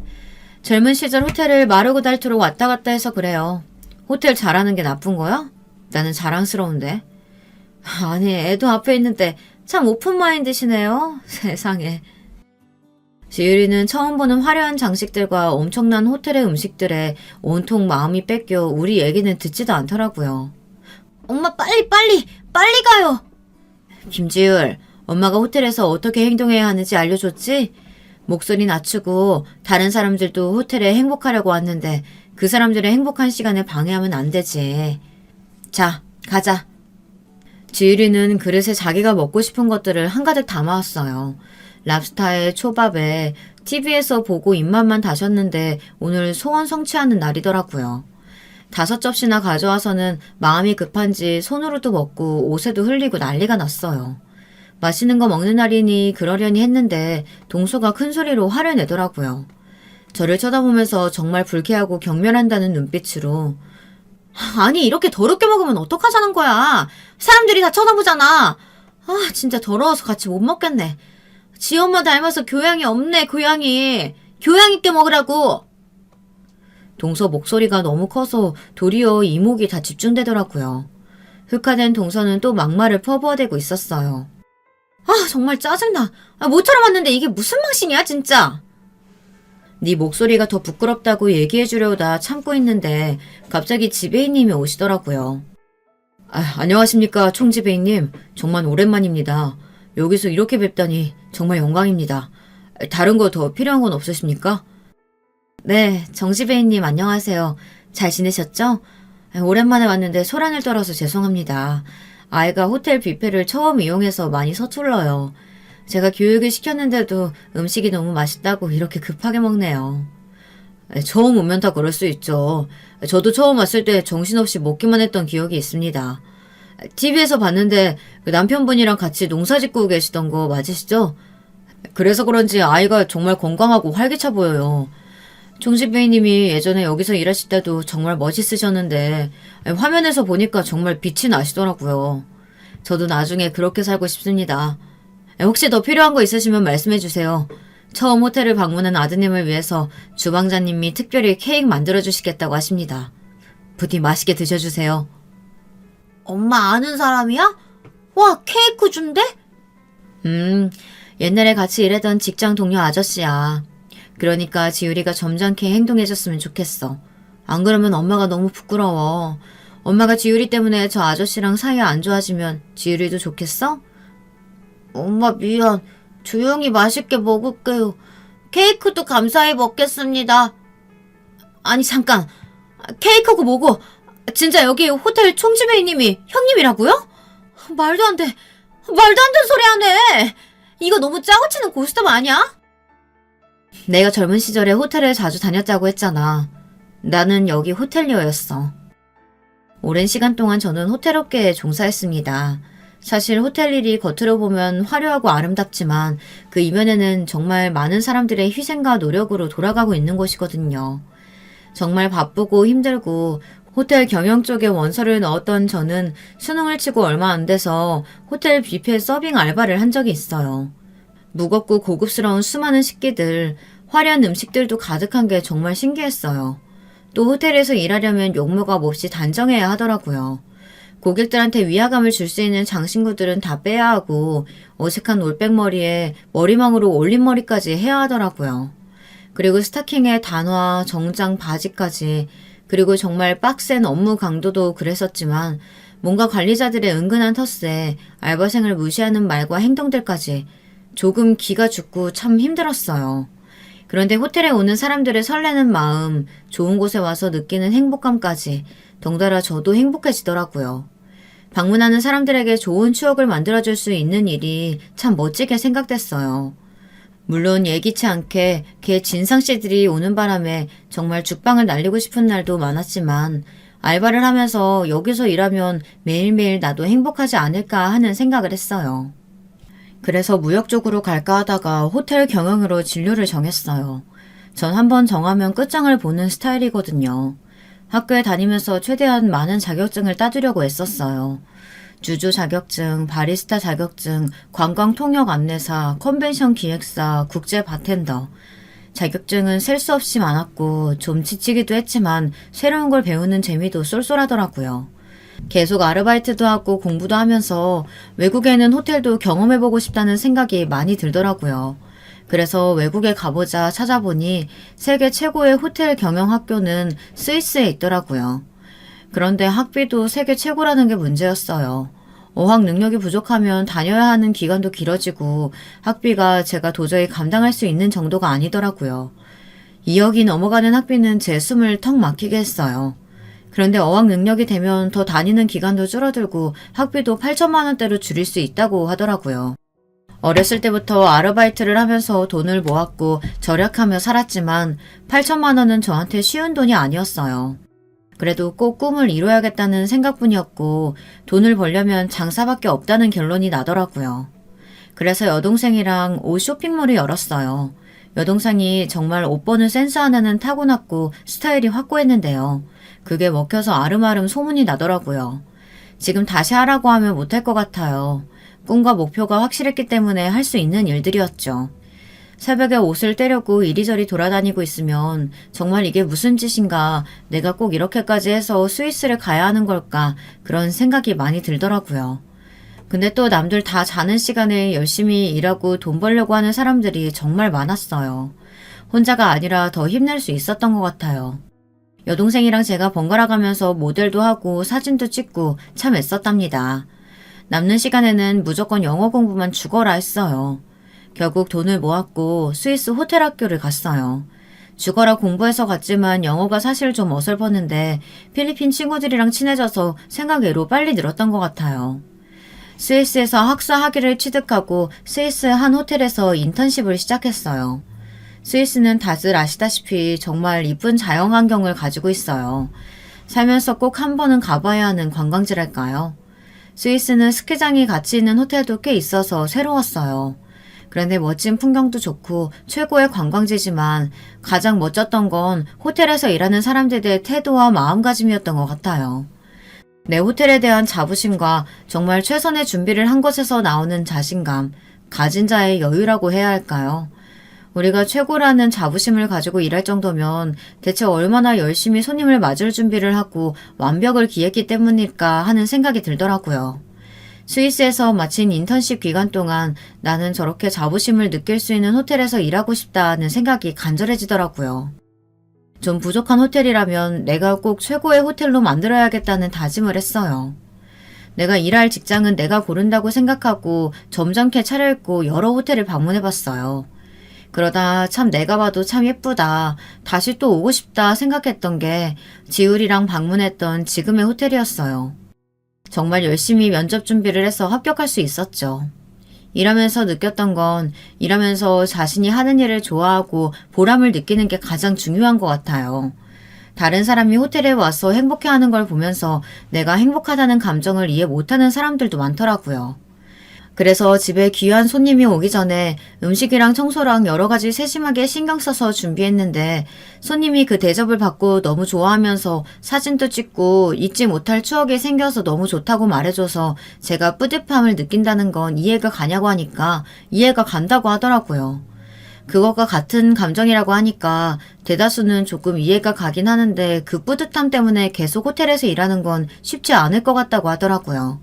젊은 시절 호텔을 마르고 닳도록 왔다 갔다 해서 그래요. 호텔 잘하는 게 나쁜 거야? 나는 자랑스러운데. 아니 애도 앞에 있는데 참 오픈마인드시네요. 세상에. 지율이는 처음 보는 화려한 장식들과 엄청난 호텔의 음식들에 온통 마음이 뺏겨 우리 얘기는 듣지도 않더라고요. 엄마 빨리 가요. 김지율, 엄마가 호텔에서 어떻게 행동해야 하는지 알려줬지? 목소리 낮추고 다른 사람들도 호텔에 행복하려고 왔는데 그 사람들의 행복한 시간을 방해하면 안 되지. 자, 가자. 지율이는 그릇에 자기가 먹고 싶은 것들을 한가득 담아왔어요. 랍스타에 초밥에 TV에서 보고 입맛만 다셨는데 오늘 소원 성취하는 날이더라고요. 5접시나 가져와서는 마음이 급한지 손으로도 먹고 옷에도 흘리고 난리가 났어요. 맛있는 거 먹는 날이니 그러려니 했는데 동서가 큰 소리로 화를 내더라고요. 저를 쳐다보면서 정말 불쾌하고 경멸한다는 눈빛으로 아니 이렇게 더럽게 먹으면 어떡하자는 거야. 사람들이 다 쳐다보잖아. 아 진짜 더러워서 같이 못 먹겠네. 지 엄마 닮아서 교양이 없네. 교양 있게 먹으라고. 동서 목소리가 너무 커서 도리어 이목이 다 집중되더라고요. 흑화된 동서는 또 막말을 퍼부어대고 있었어요. 아 정말 짜증나. 모처럼 왔는데 이게 무슨 망신이야 진짜. 네 목소리가 더 부끄럽다고 얘기해주려다 참고 있는데 갑자기 지배인님이 오시더라고요. 안녕하십니까 총지배인님. 정말 오랜만입니다. 여기서 이렇게 뵙다니 정말 영광입니다. 다른 거 더 필요한 건 없으십니까? 네, 정지배인님 안녕하세요. 잘 지내셨죠? 오랜만에 왔는데 소란을 떨어서 죄송합니다. 아이가 호텔 뷔페를 처음 이용해서 많이 서툴러요. 제가 교육을 시켰는데도 음식이 너무 맛있다고 이렇게 급하게 먹네요. 처음 오면 다 그럴 수 있죠. 저도 처음 왔을 때 정신없이 먹기만 했던 기억이 있습니다. TV에서 봤는데 그 남편분이랑 같이 농사 짓고 계시던 거 맞으시죠? 그래서 그런지 아이가 정말 건강하고 활기차 보여요. 총지배이님이 예전에 여기서 일하실 때도 정말 멋있으셨는데 화면에서 보니까 정말 빛이 나시더라고요. 저도 나중에 그렇게 살고 싶습니다. 혹시 더 필요한 거 있으시면 말씀해 주세요. 처음 호텔을 방문한 아드님을 위해서 주방장님이 특별히 케이크 만들어 주시겠다고 하십니다. 부디 맛있게 드셔주세요. 엄마 아는 사람이야? 와, 케이크 준대? 옛날에 같이 일하던 직장 동료 아저씨야. 그러니까 지율이가 점잖게 행동해줬으면 좋겠어. 안 그러면 엄마가 너무 부끄러워. 엄마가 지율이 때문에 저 아저씨랑 사이 안 좋아지면 지율이도 좋겠어? 엄마 미안. 조용히 맛있게 먹을게요. 케이크도 감사히 먹겠습니다. 아니 잠깐. 케이크고 뭐고. 진짜 여기 호텔 총지배이님이 형님이라고요? 말도 안 돼. 말도 안 되는 소리 하네. 이거 너무 짜고 치는 고스톱 아니야? 내가 젊은 시절에 호텔을 자주 다녔다고 했잖아. 나는 여기 호텔리어였어. 오랜 시간 동안 저는 호텔업계에 종사했습니다. 사실 호텔 일이 겉으로 보면 화려하고 아름답지만 그 이면에는 정말 많은 사람들의 희생과 노력으로 돌아가고 있는 곳이거든요. 정말 바쁘고 힘들고 호텔 경영 쪽에 원서를 넣었던 저는 수능을 치고 얼마 안 돼서 호텔 뷔페 서빙 알바를 한 적이 있어요. 무겁고 고급스러운 수많은 식기들, 화려한 음식들도 가득한 게 정말 신기했어요. 또 호텔에서 일하려면 용모가 없이 단정해야 하더라고요. 고객들한테 위화감을 줄 수 있는 장신구들은 다 빼야 하고 어색한 올백머리에 머리망으로 올림머리까지 해야 하더라고요. 그리고 스타킹에 단화, 정장, 바지까지 그리고 정말 빡센 업무 강도도 그랬었지만 뭔가 관리자들의 은근한 텃세, 알바생을 무시하는 말과 행동들까지 조금 기가 죽고 참 힘들었어요. 그런데 호텔에 오는 사람들의 설레는 마음, 좋은 곳에 와서 느끼는 행복감까지 덩달아 저도 행복해지더라고요. 방문하는 사람들에게 좋은 추억을 만들어줄 수 있는 일이 참 멋지게 생각됐어요. 물론 예기치 않게 걔 진상씨들이 오는 바람에 정말 죽방을 날리고 싶은 날도 많았지만 알바를 하면서 여기서 일하면 매일매일 나도 행복하지 않을까 하는 생각을 했어요. 그래서 무역 쪽으로 갈까 하다가 호텔 경영으로 진로를 정했어요. 전 한번 정하면 끝장을 보는 스타일이거든요. 학교에 다니면서 최대한 많은 자격증을 따두려고 애썼어요. 주조 자격증, 바리스타 자격증, 관광 통역 안내사, 컨벤션 기획사, 국제 바텐더. 자격증은 셀 수 없이 많았고 좀 지치기도 했지만 새로운 걸 배우는 재미도 쏠쏠하더라고요. 계속 아르바이트도 하고 공부도 하면서 외국에는 호텔도 경험해보고 싶다는 생각이 많이 들더라고요. 그래서 외국에 가보자 찾아보니 세계 최고의 호텔 경영 학교는 스위스에 있더라고요. 그런데 학비도 세계 최고라는 게 문제였어요. 어학 능력이 부족하면 다녀야 하는 기간도 길어지고 학비가 제가 도저히 감당할 수 있는 정도가 아니더라고요. 2억이 넘어가는 학비는 제 숨을 턱 막히게 했어요. 그런데 어학 능력이 되면 더 다니는 기간도 줄어들고 학비도 8천만 원대로 줄일 수 있다고 하더라고요. 어렸을 때부터 아르바이트를 하면서 돈을 모았고 절약하며 살았지만 8천만 원은 저한테 쉬운 돈이 아니었어요. 그래도 꼭 꿈을 이뤄야겠다는 생각뿐이었고 돈을 벌려면 장사밖에 없다는 결론이 나더라고요. 그래서 여동생이랑 옷 쇼핑몰을 열었어요. 여동생이 정말 옷 버는 센스 하나는 타고났고 스타일이 확고했는데요. 그게 먹혀서 아름아름 소문이 나더라고요. 지금 다시 하라고 하면 못할 것 같아요. 꿈과 목표가 확실했기 때문에 할 수 있는 일들이었죠. 새벽에 옷을 떼려고 이리저리 돌아다니고 있으면 정말 이게 무슨 짓인가, 내가 꼭 이렇게까지 해서 스위스를 가야 하는 걸까, 그런 생각이 많이 들더라고요. 근데 또 남들 다 자는 시간에 열심히 일하고 돈 벌려고 하는 사람들이 정말 많았어요. 혼자가 아니라 더 힘낼 수 있었던 것 같아요. 여동생이랑 제가 번갈아 가면서 모델도 하고 사진도 찍고 참 애썼답니다. 남는 시간에는 무조건 영어 공부만 죽어라 했어요. 결국 돈을 모았고 스위스 호텔 학교를 갔어요. 죽어라 공부해서 갔지만 영어가 사실 좀 어설펐는데 필리핀 친구들이랑 친해져서 생각외로 빨리 늘었던 것 같아요. 스위스에서 학사 학위를 취득하고 스위스 한 호텔에서 인턴십을 시작했어요. 스위스는 다들 아시다시피 정말 이쁜 자연환경을 가지고 있어요. 살면서 꼭 한 번은 가봐야 하는 관광지랄까요? 스위스는 스키장이 같이 있는 호텔도 꽤 있어서 새로웠어요. 그런데 멋진 풍경도 좋고 최고의 관광지지만 가장 멋졌던 건 호텔에서 일하는 사람들의 태도와 마음가짐이었던 것 같아요. 내 호텔에 대한 자부심과 정말 최선의 준비를 한 것에서 나오는 자신감, 가진 자의 여유라고 해야 할까요? 우리가 최고라는 자부심을 가지고 일할 정도면 대체 얼마나 열심히 손님을 맞을 준비를 하고 완벽을 기했기 때문일까 하는 생각이 들더라고요. 스위스에서 마친 인턴십 기간 동안 나는 저렇게 자부심을 느낄 수 있는 호텔에서 일하고 싶다는 생각이 간절해지더라고요. 좀 부족한 호텔이라면 내가 꼭 최고의 호텔로 만들어야겠다는 다짐을 했어요. 내가 일할 직장은 내가 고른다고 생각하고 점잖게 차려입고 여러 호텔을 방문해봤어요. 그러다 참 내가 봐도 참 예쁘다, 다시 또 오고 싶다 생각했던 게 지율이랑 방문했던 지금의 호텔이었어요. 정말 열심히 면접 준비를 해서 합격할 수 있었죠. 일하면서 느꼈던 건 일하면서 자신이 하는 일을 좋아하고 보람을 느끼는 게 가장 중요한 것 같아요. 다른 사람이 호텔에 와서 행복해하는 걸 보면서 내가 행복하다는 감정을 이해 못하는 사람들도 많더라고요. 그래서 집에 귀한 손님이 오기 전에 음식이랑 청소랑 여러 가지 세심하게 신경 써서 준비했는데 손님이 그 대접을 받고 너무 좋아하면서 사진도 찍고 잊지 못할 추억이 생겨서 너무 좋다고 말해줘서 제가 뿌듯함을 느낀다는 건 이해가 가냐고 하니까 이해가 간다고 하더라고요. 그것과 같은 감정이라고 하니까 대다수는 조금 이해가 가긴 하는데 그 뿌듯함 때문에 계속 호텔에서 일하는 건 쉽지 않을 것 같다고 하더라고요.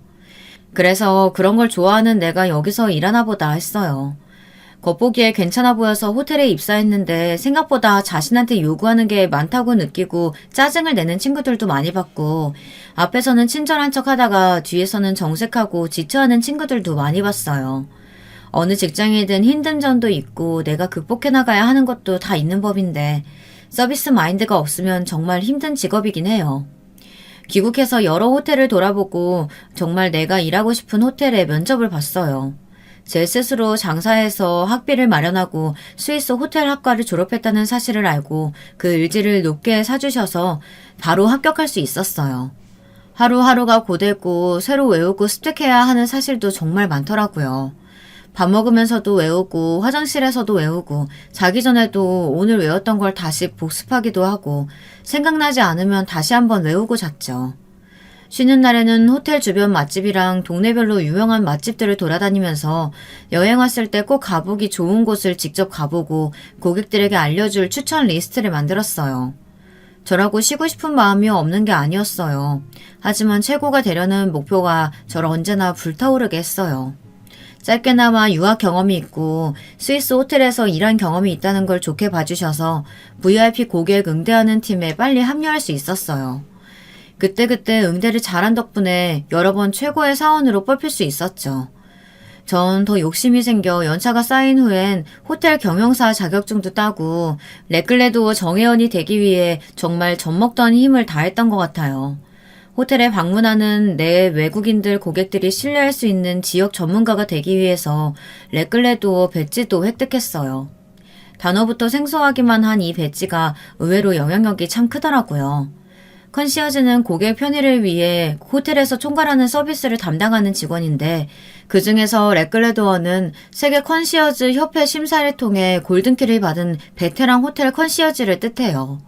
그래서 그런 걸 좋아하는 내가 여기서 일하나 보다 했어요. 겉보기에 괜찮아 보여서 호텔에 입사했는데 생각보다 자신한테 요구하는 게 많다고 느끼고 짜증을 내는 친구들도 많이 봤고 앞에서는 친절한 척 하다가 뒤에서는 정색하고 지쳐하는 친구들도 많이 봤어요. 어느 직장이든 힘든 점도 있고 내가 극복해 나가야 하는 것도 다 있는 법인데 서비스 마인드가 없으면 정말 힘든 직업이긴 해요. 귀국해서 여러 호텔을 돌아보고 정말 내가 일하고 싶은 호텔에 면접을 봤어요. 제 스스로 장사해서 학비를 마련하고 스위스 호텔 학과를 졸업했다는 사실을 알고 그 일지를 높게 사주셔서 바로 합격할 수 있었어요. 하루하루가 고되고 새로 외우고 습득해야 하는 사실도 정말 많더라고요. 밥 먹으면서도 외우고 화장실에서도 외우고 자기 전에도 오늘 외웠던 걸 다시 복습하기도 하고 생각나지 않으면 다시 한번 외우고 잤죠. 쉬는 날에는 호텔 주변 맛집이랑 동네별로 유명한 맛집들을 돌아다니면서 여행 왔을 때 꼭 가보기 좋은 곳을 직접 가보고 고객들에게 알려줄 추천 리스트를 만들었어요. 저라고 쉬고 싶은 마음이 없는 게 아니었어요. 하지만 최고가 되려는 목표가 저를 언제나 불타오르게 했어요. 짧게나마 유학 경험이 있고 스위스 호텔에서 일한 경험이 있다는 걸 좋게 봐주셔서 VIP 고객 응대하는 팀에 빨리 합류할 수 있었어요. 그때그때 응대를 잘한 덕분에 여러 번 최고의 사원으로 뽑힐 수 있었죠. 전 더 욕심이 생겨 연차가 쌓인 후엔 호텔 경영사 자격증도 따고 레클레도어 정회원이 되기 위해 정말 젖먹던 힘을 다했던 것 같아요. 호텔에 방문하는 내 외국인들 고객들이 신뢰할 수 있는 지역 전문가가 되기 위해서 레클레도어 배지도 획득했어요. 단어부터 생소하기만 한 이 배지가 의외로 영향력이 참 크더라고요. 컨시어즈는 고객 편의를 위해 호텔에서 총괄하는 서비스를 담당하는 직원인데 그 중에서 레클레도어는 세계 컨시어즈 협회 심사를 통해 골든키를 받은 베테랑 호텔 컨시어즈를 뜻해요.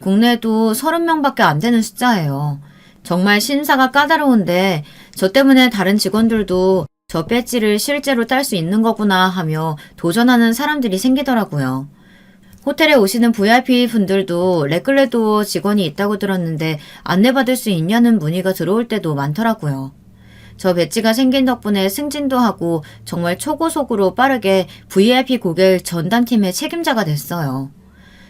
국내에도 30명밖에 안 되는 숫자예요. 정말 심사가 까다로운데 저 때문에 다른 직원들도 저 배지를 실제로 딸 수 있는 거구나 하며 도전하는 사람들이 생기더라고요. 호텔에 오시는 VIP 분들도 레클레도어 직원이 있다고 들었는데 안내받을 수 있냐는 문의가 들어올 때도 많더라고요. 저 배지가 생긴 덕분에 승진도 하고 정말 초고속으로 빠르게 VIP 고객 전담팀의 책임자가 됐어요.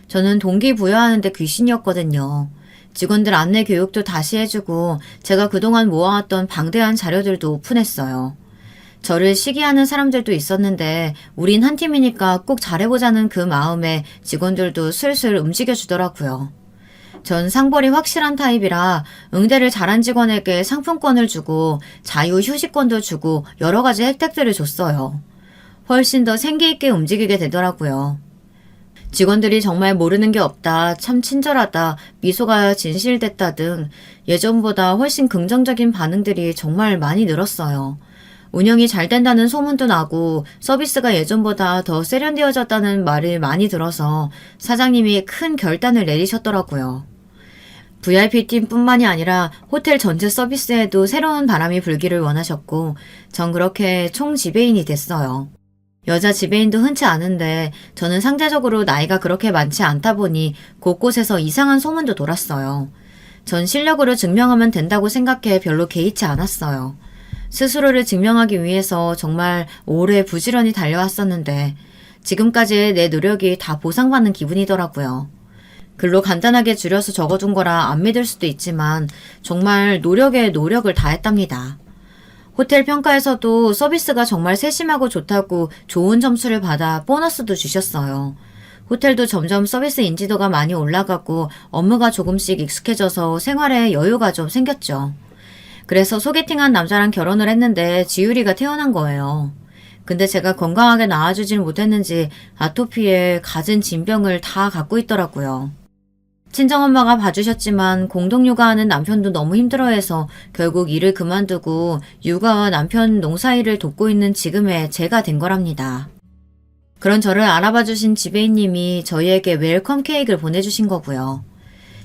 저는 동기부여하는데 귀신이었거든요. 직원들 안내 교육도 다시 해주고 제가 그동안 모아왔던 방대한 자료들도 오픈했어요. 저를 시기하는 사람들도 있었는데 우린 한 팀이니까 꼭 잘해보자는 그 마음에 직원들도 슬슬 움직여주더라고요. 전 상벌이 확실한 타입이라 응대를 잘한 직원에게 상품권을 주고 자유휴식권도 주고 여러 가지 혜택들을 줬어요. 훨씬 더 생기있게 움직이게 되더라고요. 직원들이 정말 모르는 게 없다, 참 친절하다, 미소가 진실됐다 등 예전보다 훨씬 긍정적인 반응들이 정말 많이 늘었어요. 운영이 잘 된다는 소문도 나고 서비스가 예전보다 더 세련되어졌다는 말을 많이 들어서 사장님이 큰 결단을 내리셨더라고요. VIP팀뿐만이 아니라 호텔 전체 서비스에도 새로운 바람이 불기를 원하셨고 전 그렇게 총지배인이 됐어요. 여자 지배인도 흔치 않은데 저는 상대적으로 나이가 그렇게 많지 않다 보니 곳곳에서 이상한 소문도 돌았어요. 전 실력으로 증명하면 된다고 생각해 별로 개의치 않았어요. 스스로를 증명하기 위해서 정말 오래 부지런히 달려왔었는데 지금까지의 내 노력이 다 보상받는 기분이더라고요. 글로 간단하게 줄여서 적어둔 거라 안 믿을 수도 있지만 정말 노력에 노력을 다했답니다. 호텔 평가에서도 서비스가 정말 세심하고 좋다고 좋은 점수를 받아 보너스도 주셨어요. 호텔도 점점 서비스 인지도가 많이 올라가고 업무가 조금씩 익숙해져서 생활에 여유가 좀 생겼죠. 그래서 소개팅한 남자랑 결혼을 했는데 지유리가 태어난 거예요. 근데 제가 건강하게 낳아주질 못했는지 아토피에 갖은 진병을 다 갖고 있더라고요. 친정엄마가 봐주셨지만 공동육아하는 남편도 너무 힘들어해서 결국 일을 그만두고 육아와 남편 농사일을 돕고 있는 지금의 제가 된 거랍니다. 그런 저를 알아봐주신 지배인님이 저희에게 웰컴 케이크를 보내주신 거고요.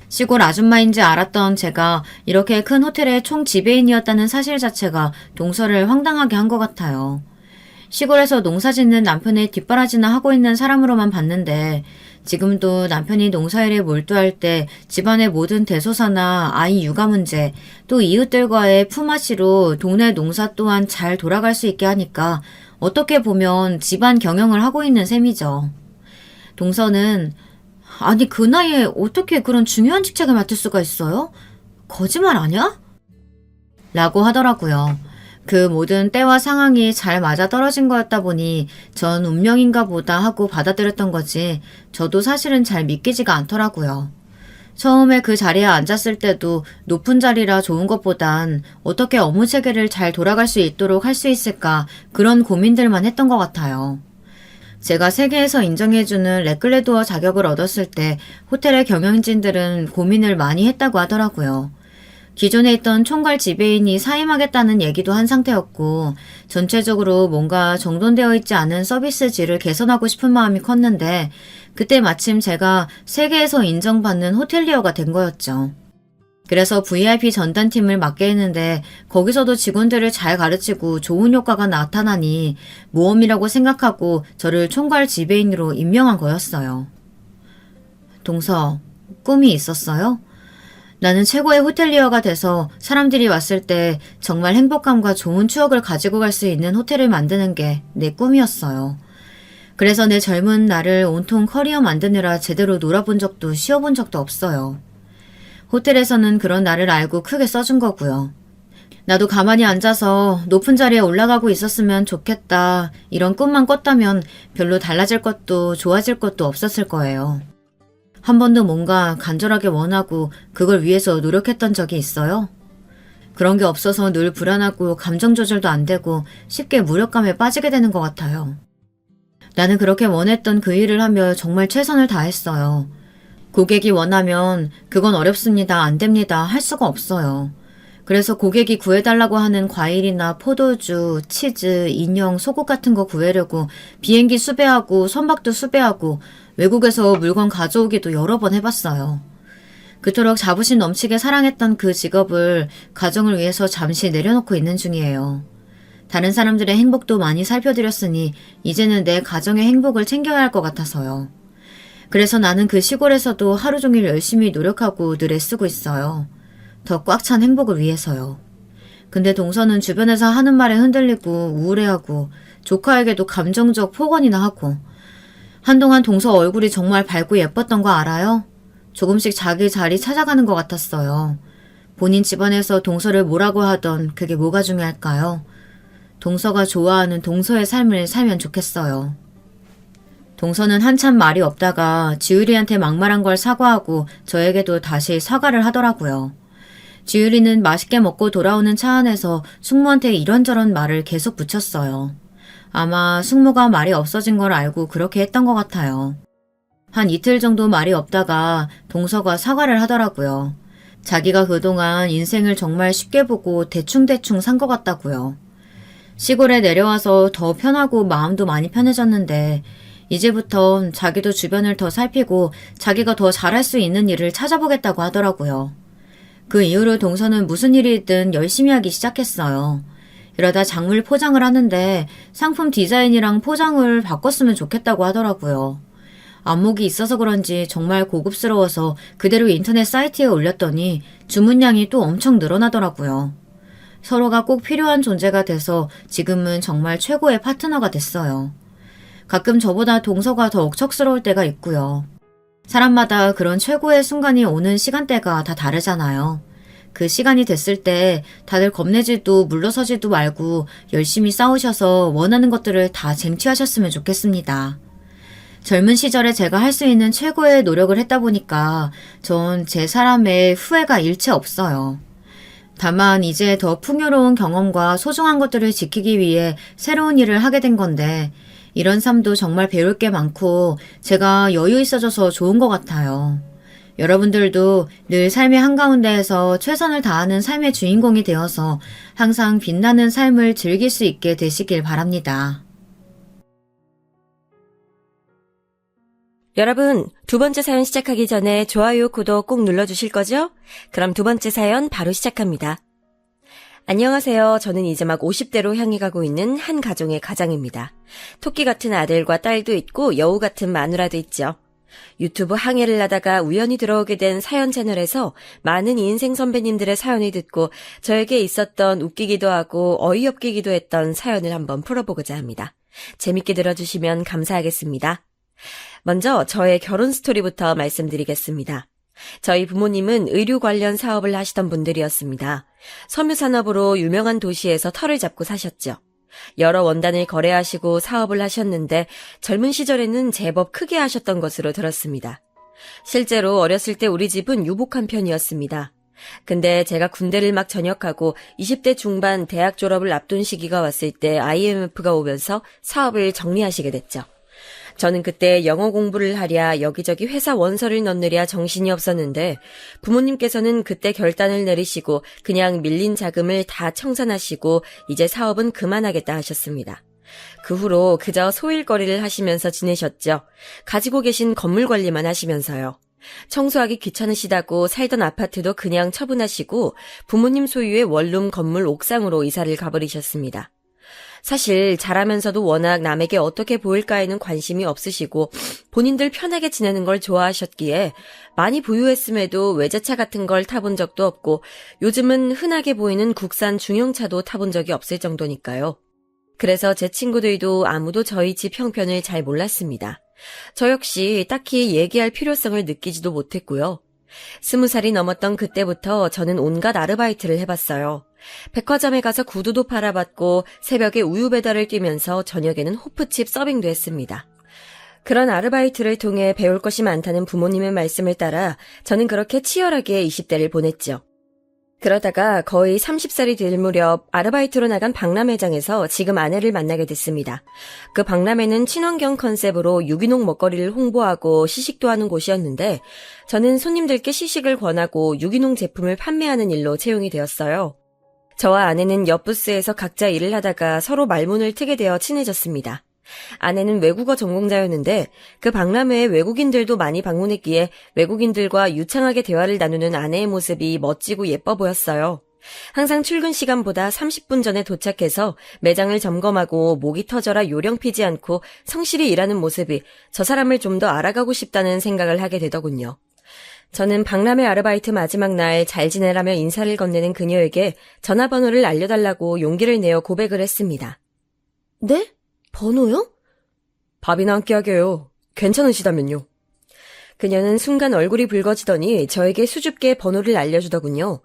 시골 아줌마인지 알았던 제가 이렇게 큰 호텔의 총 지배인이었다는 사실 자체가 동서를 황당하게 한 것 같아요. 시골에서 농사 짓는 남편의 뒷바라지나 하고 있는 사람으로만 봤는데 지금도 남편이 농사일에 몰두할 때 집안의 모든 대소사나 아이 육아 문제 또 이웃들과의 품앗이로 동네 농사 또한 잘 돌아갈 수 있게 하니까 어떻게 보면 집안 경영을 하고 있는 셈이죠. 동서는 아니 그 나이에 어떻게 그런 중요한 직책을 맡을 수가 있어요? 거짓말 아니야? 라고 하더라고요. 그 모든 때와 상황이 잘 맞아떨어진 거였다 보니 전 운명인가 보다 하고 받아들였던 거지 저도 사실은 잘 믿기지가 않더라고요. 처음에 그 자리에 앉았을 때도 높은 자리라 좋은 것보단 어떻게 업무 체계를 잘 돌아갈 수 있도록 할 수 있을까 그런 고민들만 했던 것 같아요. 제가 세계에서 인정해주는 렉글레도어 자격을 얻었을 때 호텔의 경영진들은 고민을 많이 했다고 하더라고요. 기존에 있던 총괄 지배인이 사임하겠다는 얘기도 한 상태였고 전체적으로 뭔가 정돈되어 있지 않은 서비스 질을 개선하고 싶은 마음이 컸는데 그때 마침 제가 세계에서 인정받는 호텔리어가 된 거였죠. 그래서 VIP 전담팀을 맡게 했는데 거기서도 직원들을 잘 가르치고 좋은 효과가 나타나니 모험이라고 생각하고 저를 총괄 지배인으로 임명한 거였어요. 동서, 꿈이 있었어요? 나는 최고의 호텔리어가 돼서 사람들이 왔을 때 정말 행복감과 좋은 추억을 가지고 갈 수 있는 호텔을 만드는 게 내 꿈이었어요. 그래서 내 젊은 나를 온통 커리어 만드느라 제대로 놀아본 적도 쉬어본 적도 없어요. 호텔에서는 그런 나를 알고 크게 써준 거고요. 나도 가만히 앉아서 높은 자리에 올라가고 있었으면 좋겠다 이런 꿈만 꿨다면 별로 달라질 것도 좋아질 것도 없었을 거예요. 한 번도 뭔가 간절하게 원하고 그걸 위해서 노력했던 적이 있어요? 그런 게 없어서 늘 불안하고 감정 조절도 안 되고 쉽게 무력감에 빠지게 되는 것 같아요. 나는 그렇게 원했던 그 일을 하며 정말 최선을 다했어요. 고객이 원하면 그건 어렵습니다, 안 됩니다 할 수가 없어요. 그래서 고객이 구해달라고 하는 과일이나 포도주, 치즈, 인형, 속옷 같은 거 구해려고 비행기 수배하고 선박도 수배하고 외국에서 물건 가져오기도 여러 번 해봤어요. 그토록 자부심 넘치게 사랑했던 그 직업을 가정을 위해서 잠시 내려놓고 있는 중이에요. 다른 사람들의 행복도 많이 살펴드렸으니 이제는 내 가정의 행복을 챙겨야 할 것 같아서요. 그래서 나는 그 시골에서도 하루 종일 열심히 노력하고 늘 애쓰고 있어요. 더 꽉 찬 행복을 위해서요. 근데 동서는 주변에서 하는 말에 흔들리고 우울해하고 조카에게도 감정적 폭언이나 하고 한동안 동서 얼굴이 정말 밝고 예뻤던 거 알아요? 조금씩 자기 자리 찾아가는 것 같았어요. 본인 집안에서 동서를 뭐라고 하던 그게 뭐가 중요할까요? 동서가 좋아하는 동서의 삶을 살면 좋겠어요. 동서는 한참 말이 없다가 지율이한테 막말한 걸 사과하고 저에게도 다시 사과를 하더라고요. 지율이는 맛있게 먹고 돌아오는 차 안에서 숙모한테 이런저런 말을 계속 붙였어요. 아마 숙모가 말이 없어진 걸 알고 그렇게 했던 것 같아요. 한 이틀 정도 말이 없다가 동서가 사과를 하더라고요. 자기가 그동안 인생을 정말 쉽게 보고 대충대충 산 것 같다고요. 시골에 내려와서 더 편하고 마음도 많이 편해졌는데 이제부턴 자기도 주변을 더 살피고 자기가 더 잘할 수 있는 일을 찾아보겠다고 하더라고요. 그 이후로 동서는 무슨 일이 있든 열심히 하기 시작했어요. 이러다 작물 포장을 하는데 상품 디자인이랑 포장을 바꿨으면 좋겠다고 하더라고요. 안목이 있어서 그런지 정말 고급스러워서 그대로 인터넷 사이트에 올렸더니 주문량이 또 엄청 늘어나더라고요. 서로가 꼭 필요한 존재가 돼서 지금은 정말 최고의 파트너가 됐어요. 가끔 저보다 동서가 더 억척스러울 때가 있고요. 사람마다 그런 최고의 순간이 오는 시간대가 다 다르잖아요. 그 시간이 됐을 때 다들 겁내지도 물러서지도 말고 열심히 싸우셔서 원하는 것들을 다 쟁취하셨으면 좋겠습니다. 젊은 시절에 제가 할 수 있는 최고의 노력을 했다 보니까 전 제 사람의 후회가 일체 없어요. 다만 이제 더 풍요로운 경험과 소중한 것들을 지키기 위해 새로운 일을 하게 된 건데 이런 삶도 정말 배울 게 많고 제가 여유 있어져서 좋은 것 같아요. 여러분들도 늘 삶의 한가운데에서 최선을 다하는 삶의 주인공이 되어서 항상 빛나는 삶을 즐길 수 있게 되시길 바랍니다. 여러분, 두 번째 사연 시작하기 전에 좋아요, 구독 꼭 눌러주실 거죠? 그럼 두 번째 사연 바로 시작합니다. 안녕하세요. 저는 이제 막 50대로 향해 가고 있는 한 가정의 가장입니다. 토끼 같은 아들과 딸도 있고 여우 같은 마누라도 있죠. 유튜브 항해를 하다가 우연히 들어오게 된 사연 채널에서 많은 인생 선배님들의 사연을 듣고 저에게 있었던 웃기기도 하고 어이없기도 했던 사연을 한번 풀어보고자 합니다. 재밌게 들어주시면 감사하겠습니다. 먼저 저의 결혼 스토리부터 말씀드리겠습니다. 저희 부모님은 의류 관련 사업을 하시던 분들이었습니다. 섬유산업으로 유명한 도시에서 터를 잡고 사셨죠. 여러 원단을 거래하시고 사업을 하셨는데 젊은 시절에는 제법 크게 하셨던 것으로 들었습니다. 실제로 어렸을 때 우리 집은 유복한 편이었습니다. 근데 제가 군대를 막 전역하고 20대 중반 대학 졸업을 앞둔 시기가 왔을 때 IMF가 오면서 사업을 정리하시게 됐죠. 저는 그때 영어 공부를 하랴 여기저기 회사 원서를 넣느랴 정신이 없었는데 부모님께서는 그때 결단을 내리시고 그냥 밀린 자금을 다 청산하시고 이제 사업은 그만하겠다 하셨습니다. 그 후로 그저 소일거리를 하시면서 지내셨죠. 가지고 계신 건물 관리만 하시면서요. 청소하기 귀찮으시다고 살던 아파트도 그냥 처분하시고 부모님 소유의 원룸 건물 옥상으로 이사를 가버리셨습니다. 사실 잘하면서도 워낙 남에게 어떻게 보일까에는 관심이 없으시고 본인들 편하게 지내는 걸 좋아하셨기에 많이 부유했음에도 외제차 같은 걸 타본 적도 없고 요즘은 흔하게 보이는 국산 중형차도 타본 적이 없을 정도니까요. 그래서 제 친구들도 아무도 저희 집 형편을 잘 몰랐습니다. 저 역시 딱히 얘기할 필요성을 느끼지도 못했고요. 20살이 넘었던 그때부터 저는 온갖 아르바이트를 해봤어요. 백화점에 가서 구두도 팔아봤고 새벽에 우유 배달을 뛰면서 저녁에는 호프칩 서빙도 했습니다. 그런 아르바이트를 통해 배울 것이 많다는 부모님의 말씀을 따라 저는 그렇게 치열하게 20대를 보냈죠. 그러다가 거의 30살이 될 무렵 아르바이트로 나간 박람회장에서 지금 아내를 만나게 됐습니다. 그 박람회는 친환경 컨셉으로 유기농 먹거리를 홍보하고 시식도 하는 곳이었는데 저는 손님들께 시식을 권하고 유기농 제품을 판매하는 일로 채용이 되었어요. 저와 아내는 옆 부스에서 각자 일을 하다가 서로 말문을 트게 되어 친해졌습니다. 아내는 외국어 전공자였는데 그 박람회에 외국인들도 많이 방문했기에 외국인들과 유창하게 대화를 나누는 아내의 모습이 멋지고 예뻐 보였어요. 항상 출근 시간보다 30분 전에 도착해서 매장을 점검하고 목이 터져라 요령 피지 않고 성실히 일하는 모습이 저 사람을 좀 더 알아가고 싶다는 생각을 하게 되더군요. 저는 박람회 아르바이트 마지막 날 잘 지내라며 인사를 건네는 그녀에게 전화번호를 알려달라고 용기를 내어 고백을 했습니다. 네? 번호요? 밥이나 함께 하게요. 괜찮으시다면요. 그녀는 순간 얼굴이 붉어지더니 저에게 수줍게 번호를 알려주더군요.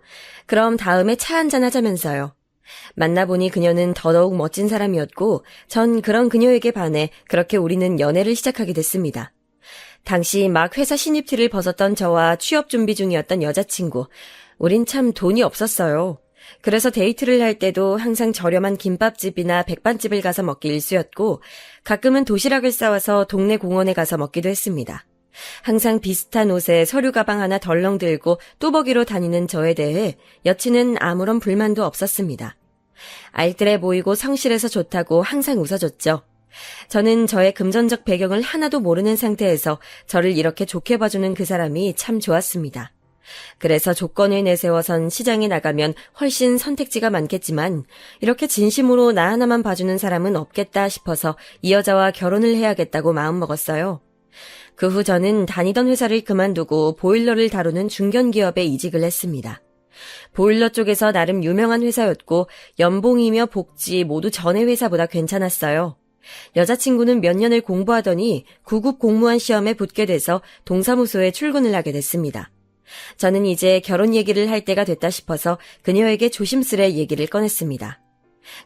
그럼 다음에 차 한잔 하자면서요. 만나보니 그녀는 더더욱 멋진 사람이었고 전 그런 그녀에게 반해 그렇게 우리는 연애를 시작하게 됐습니다. 당시 막 회사 신입티를 벗었던 저와 취업 준비 중이었던 여자친구. 우린 참 돈이 없었어요. 그래서 데이트를 할 때도 항상 저렴한 김밥집이나 백반집을 가서 먹기 일쑤였고 가끔은 도시락을 싸와서 동네 공원에 가서 먹기도 했습니다. 항상 비슷한 옷에 서류 가방 하나 덜렁 들고 뚜벅이로 다니는 저에 대해 여친은 아무런 불만도 없었습니다. 알뜰해 보이고 성실해서 좋다고 항상 웃어줬죠. 저는 저의 금전적 배경을 하나도 모르는 상태에서 저를 이렇게 좋게 봐주는 그 사람이 참 좋았습니다. 그래서 조건을 내세워선 시장에 나가면 훨씬 선택지가 많겠지만 이렇게 진심으로 나 하나만 봐주는 사람은 없겠다 싶어서 이 여자와 결혼을 해야겠다고 마음먹었어요. 그 후 저는 다니던 회사를 그만두고 보일러를 다루는 중견기업에 이직을 했습니다. 보일러 쪽에서 나름 유명한 회사였고 연봉이며 복지 모두 전에 회사보다 괜찮았어요. 여자친구는 몇 년을 공부하더니 구급 공무원 시험에 붙게 돼서 동사무소에 출근을 하게 됐습니다. 저는 이제 결혼 얘기를 할 때가 됐다 싶어서 그녀에게 조심스레 얘기를 꺼냈습니다.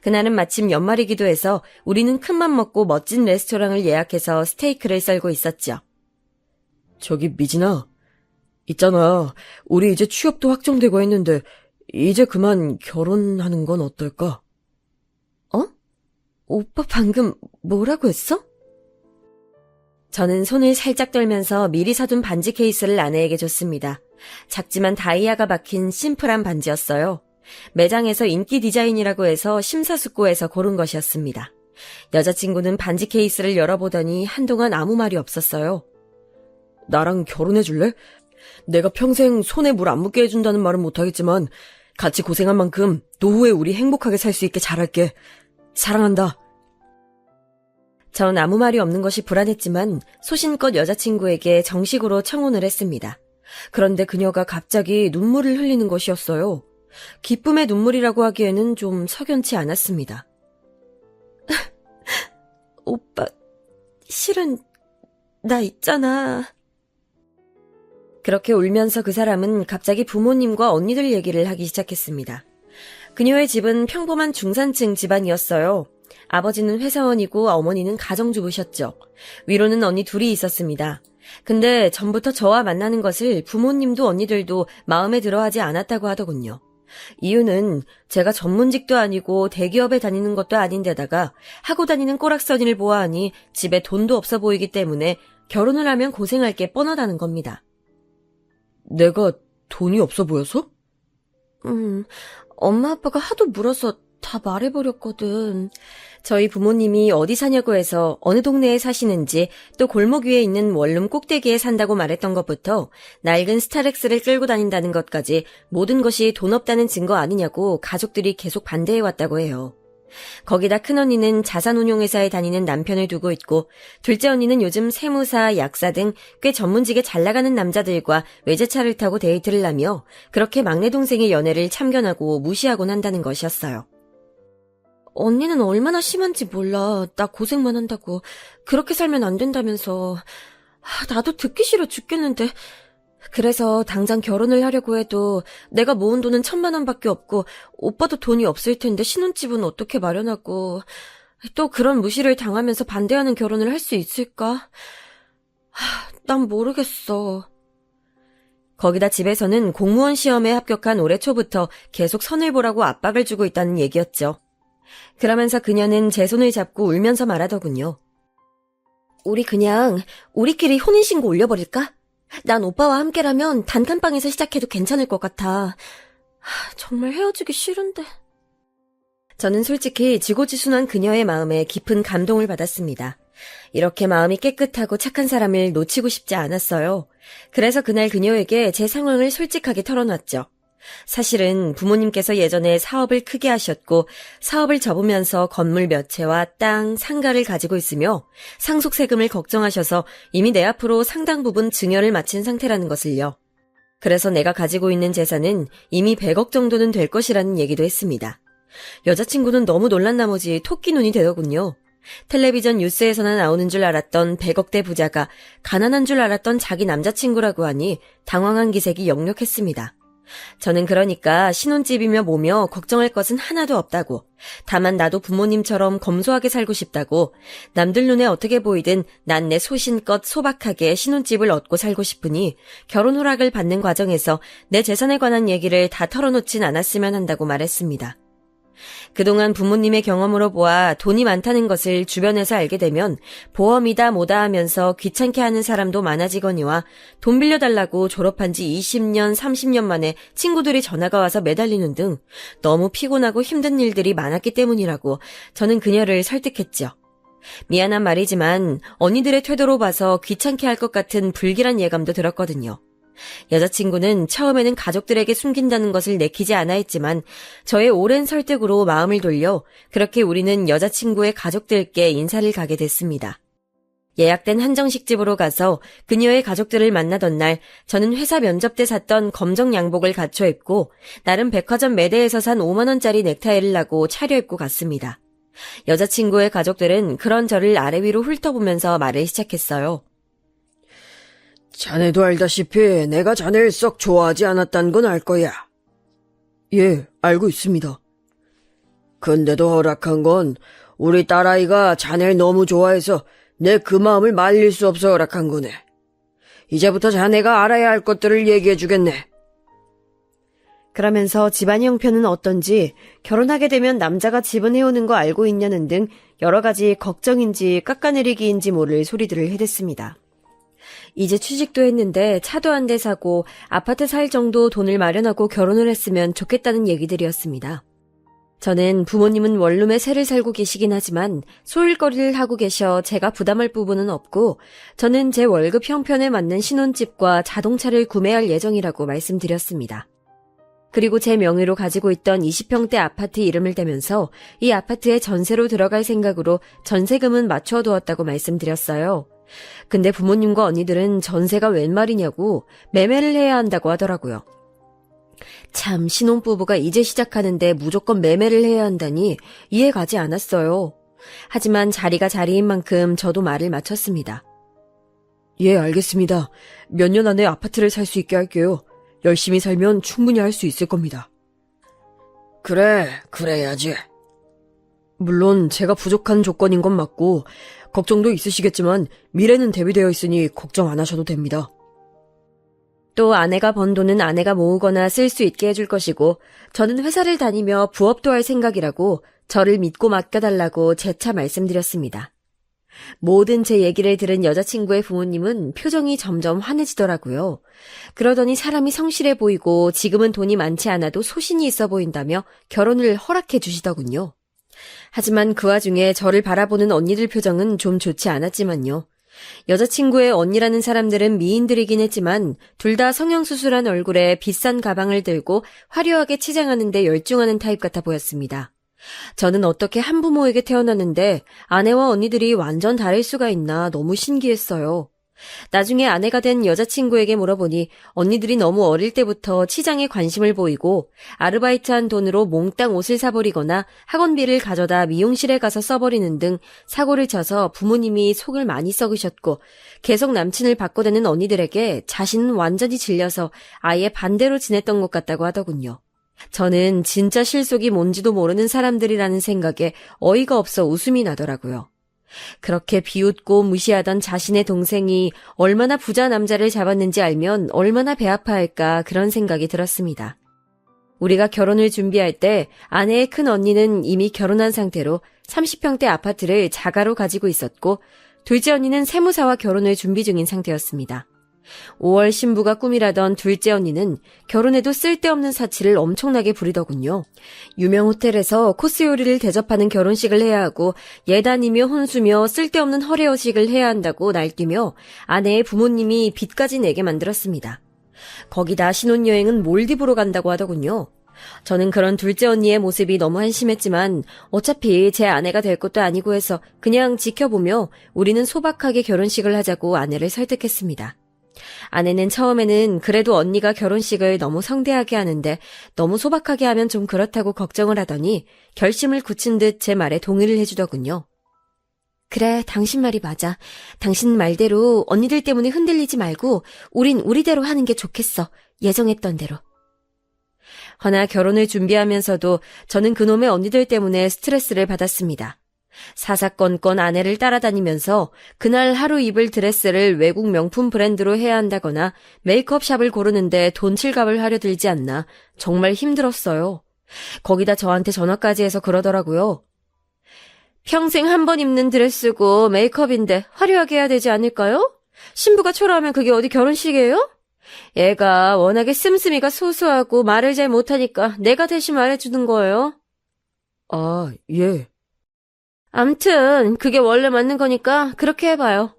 그날은 마침 연말이기도 해서 우리는 큰맘 먹고 멋진 레스토랑을 예약해서 스테이크를 썰고 있었죠. 저기 미진아, 있잖아. 우리 이제 취업도 확정되고 했는데 이제 그만 결혼하는 건 어떨까? 어? 오빠 방금 뭐라고 했어? 저는 손을 살짝 떨면서 미리 사둔 반지 케이스를 아내에게 줬습니다. 작지만 다이아가 박힌 심플한 반지였어요. 매장에서 인기 디자인이라고 해서 심사숙고해서 고른 것이었습니다. 여자친구는 반지 케이스를 열어보더니 한동안 아무 말이 없었어요. 나랑 결혼해줄래? 내가 평생 손에 물 안 묻게 해준다는 말은 못하겠지만 같이 고생한 만큼 노후에 우리 행복하게 살 수 있게 잘할게. 사랑한다. 전 아무 말이 없는 것이 불안했지만 소신껏 여자친구에게 정식으로 청혼을 했습니다. 그런데 그녀가 갑자기 눈물을 흘리는 것이었어요. 기쁨의 눈물이라고 하기에는 좀 석연치 않았습니다. 오빠, 실은 나 있잖아. 그렇게 울면서 그 사람은 갑자기 부모님과 언니들 얘기를 하기 시작했습니다. 그녀의 집은 평범한 중산층 집안이었어요. 아버지는 회사원이고 어머니는 가정주부셨죠. 위로는 언니 둘이 있었습니다. 근데 전부터 저와 만나는 것을 부모님도 언니들도 마음에 들어하지 않았다고 하더군요. 이유는 제가 전문직도 아니고 대기업에 다니는 것도 아닌데다가 하고 다니는 꼬락서니를 보아하니 집에 돈도 없어 보이기 때문에 결혼을 하면 고생할 게 뻔하다는 겁니다. 내가 돈이 없어 보여서? 엄마 아빠가 하도 물어서 다 말해버렸거든. 저희 부모님이 어디 사냐고 해서 어느 동네에 사시는지 또 골목 위에 있는 원룸 꼭대기에 산다고 말했던 것부터 낡은 스타렉스를 끌고 다닌다는 것까지 모든 것이 돈 없다는 증거 아니냐고 가족들이 계속 반대해왔다고 해요. 거기다 큰언니는 자산운용회사에 다니는 남편을 두고 있고 둘째 언니는 요즘 세무사, 약사 등 꽤 전문직에 잘나가는 남자들과 외제차를 타고 데이트를 하며 그렇게 막내 동생의 연애를 참견하고 무시하곤 한다는 것이었어요. 언니는 얼마나 심한지 몰라. 나 고생만 한다고. 그렇게 살면 안 된다면서. 나도 듣기 싫어 죽겠는데. 그래서 당장 결혼을 하려고 해도 내가 모은 돈은 1,000만 원밖에 없고 오빠도 돈이 없을 텐데 신혼집은 어떻게 마련하고 또 그런 무시를 당하면서 반대하는 결혼을 할 수 있을까? 난 모르겠어. 거기다 집에서는 공무원 시험에 합격한 올해 초부터 계속 선을 보라고 압박을 주고 있다는 얘기였죠. 그러면서 그녀는 제 손을 잡고 울면서 말하더군요. 우리 그냥 우리끼리 혼인신고 올려버릴까? 난 오빠와 함께라면 단칸방에서 시작해도 괜찮을 것 같아. 정말 헤어지기 싫은데. 저는 솔직히 지고지순한 그녀의 마음에 깊은 감동을 받았습니다. 이렇게 마음이 깨끗하고 착한 사람을 놓치고 싶지 않았어요. 그래서 그날 그녀에게 제 상황을 솔직하게 털어놨죠. 사실은 부모님께서 예전에 사업을 크게 하셨고 사업을 접으면서 건물 몇 채와 땅, 상가를 가지고 있으며 상속세금을 걱정하셔서 이미 내 앞으로 상당 부분 증여를 마친 상태라는 것을요. 그래서 내가 가지고 있는 재산은 이미 100억 정도는 될 것이라는 얘기도 했습니다. 여자친구는 너무 놀란 나머지 토끼 눈이 되더군요. 텔레비전 뉴스에서나 나오는 줄 알았던 100억대 부자가 가난한 줄 알았던 자기 남자친구라고 하니 당황한 기색이 역력했습니다. 저는 그러니까 신혼집이며 뭐며 걱정할 것은 하나도 없다고, 다만 나도 부모님처럼 검소하게 살고 싶다고, 남들 눈에 어떻게 보이든 난 내 소신껏 소박하게 신혼집을 얻고 살고 싶으니 결혼 허락을 받는 과정에서 내 재산에 관한 얘기를 다 털어놓진 않았으면 한다고 말했습니다. 그동안 부모님의 경험으로 보아 돈이 많다는 것을 주변에서 알게 되면 보험이다 뭐다 하면서 귀찮게 하는 사람도 많아지거니와 돈 빌려달라고 졸업한 지 20년, 30년 만에 친구들이 전화가 와서 매달리는 등 너무 피곤하고 힘든 일들이 많았기 때문이라고 저는 그녀를 설득했죠. 미안한 말이지만 언니들의 태도로 봐서 귀찮게 할 것 같은 불길한 예감도 들었거든요. 여자친구는 처음에는 가족들에게 숨긴다는 것을 내키지 않아 했지만 저의 오랜 설득으로 마음을 돌려 그렇게 우리는 여자친구의 가족들께 인사를 가게 됐습니다. 예약된 한정식집으로 가서 그녀의 가족들을 만나던 날 저는 회사 면접 때 샀던 검정 양복을 갖춰 입고 나름 백화점 매대에서 산 5만 원짜리 넥타이를 하고 차려입고 갔습니다. 여자친구의 가족들은 그런 저를 아래 위로 훑어보면서 말을 시작했어요. 자네도 알다시피 내가 자네를 썩 좋아하지 않았단 건 알 거야. 예, 알고 있습니다. 근데도 허락한 건 우리 딸아이가 자네를 너무 좋아해서 내 그 마음을 말릴 수 없어 허락한 거네. 이제부터 자네가 알아야 할 것들을 얘기해 주겠네. 그러면서 집안 형편은 어떤지, 결혼하게 되면 남자가 집은 해오는 거 알고 있냐는 등 여러 가지 걱정인지 깎아내리기인지 모를 소리들을 해댔습니다. 이제 취직도 했는데 차도 한 대 사고 아파트 살 정도 돈을 마련하고 결혼을 했으면 좋겠다는 얘기들이었습니다. 저는 부모님은 원룸에 새를 살고 계시긴 하지만 소일거리를 하고 계셔 제가 부담할 부분은 없고 저는 제 월급 형편에 맞는 신혼집과 자동차를 구매할 예정이라고 말씀드렸습니다. 그리고 제 명의로 가지고 있던 20평대 아파트 이름을 대면서 이 아파트에 전세로 들어갈 생각으로 전세금은 맞춰두었다고 말씀드렸어요. 근데 부모님과 언니들은 전세가 웬 말이냐고 매매를 해야 한다고 하더라고요. 참, 신혼부부가 이제 시작하는데 무조건 매매를 해야 한다니 이해 가지 않았어요. 하지만 자리가 자리인 만큼 저도 말을 마쳤습니다. 예, 알겠습니다. 몇 년 안에 아파트를 살 수 있게 할게요. 열심히 살면 충분히 할 수 있을 겁니다. 그래, 그래야지. 물론 제가 부족한 조건인 건 맞고 걱정도 있으시겠지만 미래는 대비되어 있으니 걱정 안 하셔도 됩니다. 또 아내가 번 돈은 아내가 모으거나 쓸 수 있게 해줄 것이고 저는 회사를 다니며 부업도 할 생각이라고 저를 믿고 맡겨달라고 재차 말씀드렸습니다. 모든 제 얘기를 들은 여자친구의 부모님은 표정이 점점 환해지더라고요. 그러더니 사람이 성실해 보이고 지금은 돈이 많지 않아도 소신이 있어 보인다며 결혼을 허락해 주시더군요. 하지만 그 와중에 저를 바라보는 언니들 표정은 좀 좋지 않았지만요. 여자친구의 언니라는 사람들은 미인들이긴 했지만 둘 다 성형수술한 얼굴에 비싼 가방을 들고 화려하게 치장하는 데 열중하는 타입 같아 보였습니다. 저는 어떻게 한부모에게 태어났는데 아내와 언니들이 완전 다를 수가 있나 너무 신기했어요. 나중에 아내가 된 여자친구에게 물어보니 언니들이 너무 어릴 때부터 치장에 관심을 보이고 아르바이트한 돈으로 몽땅 옷을 사버리거나 학원비를 가져다 미용실에 가서 써버리는 등 사고를 쳐서 부모님이 속을 많이 썩으셨고 계속 남친을 바꿔대는 언니들에게 자신은 완전히 질려서 아예 반대로 지냈던 것 같다고 하더군요. 저는 진짜 실속이 뭔지도 모르는 사람들이라는 생각에 어이가 없어 웃음이 나더라고요. 그렇게 비웃고 무시하던 자신의 동생이 얼마나 부자 남자를 잡았는지 알면 얼마나 배 아파할까 그런 생각이 들었습니다. 우리가 결혼을 준비할 때 아내의 큰 언니는 이미 결혼한 상태로 30평대 아파트를 자가로 가지고 있었고 둘째 언니는 세무사와 결혼을 준비 중인 상태였습니다. 5월 신부가 꿈이라던 둘째 언니는 결혼해도 쓸데없는 사치를 엄청나게 부리더군요. 유명 호텔에서 코스 요리를 대접하는 결혼식을 해야 하고 예단이며 혼수며 쓸데없는 허례허식을 해야 한다고 날뛰며 아내의 부모님이 빚까지 내게 만들었습니다. 거기다 신혼여행은 몰디브로 간다고 하더군요. 저는 그런 둘째 언니의 모습이 너무 한심했지만 어차피 제 아내가 될 것도 아니고 해서 그냥 지켜보며 우리는 소박하게 결혼식을 하자고 아내를 설득했습니다. 아내는 처음에는 그래도 언니가 결혼식을 너무 성대하게 하는데 너무 소박하게 하면 좀 그렇다고 걱정을 하더니 결심을 굳힌 듯 제 말에 동의를 해주더군요. 그래, 당신 말이 맞아. 당신 말대로 언니들 때문에 흔들리지 말고 우린 우리대로 하는 게 좋겠어. 예정했던 대로. 허나 결혼을 준비하면서도 저는 그놈의 언니들 때문에 스트레스를 받았습니다. 사사건건 아내를 따라다니면서 그날 하루 입을 드레스를 외국 명품 브랜드로 해야 한다거나 메이크업샵을 고르는데 돈 칠갑을 하려 들지 않나 정말 힘들었어요. 거기다 저한테 전화까지 해서 그러더라고요. 평생 한 번 입는 드레스고 메이크업인데 화려하게 해야 되지 않을까요? 신부가 초라하면 그게 어디 결혼식이에요? 애가 워낙에 씀씀이가 소소하고 말을 잘 못하니까 내가 대신 말해주는 거예요. 아, 예. 암튼 그게 원래 맞는 거니까 그렇게 해봐요.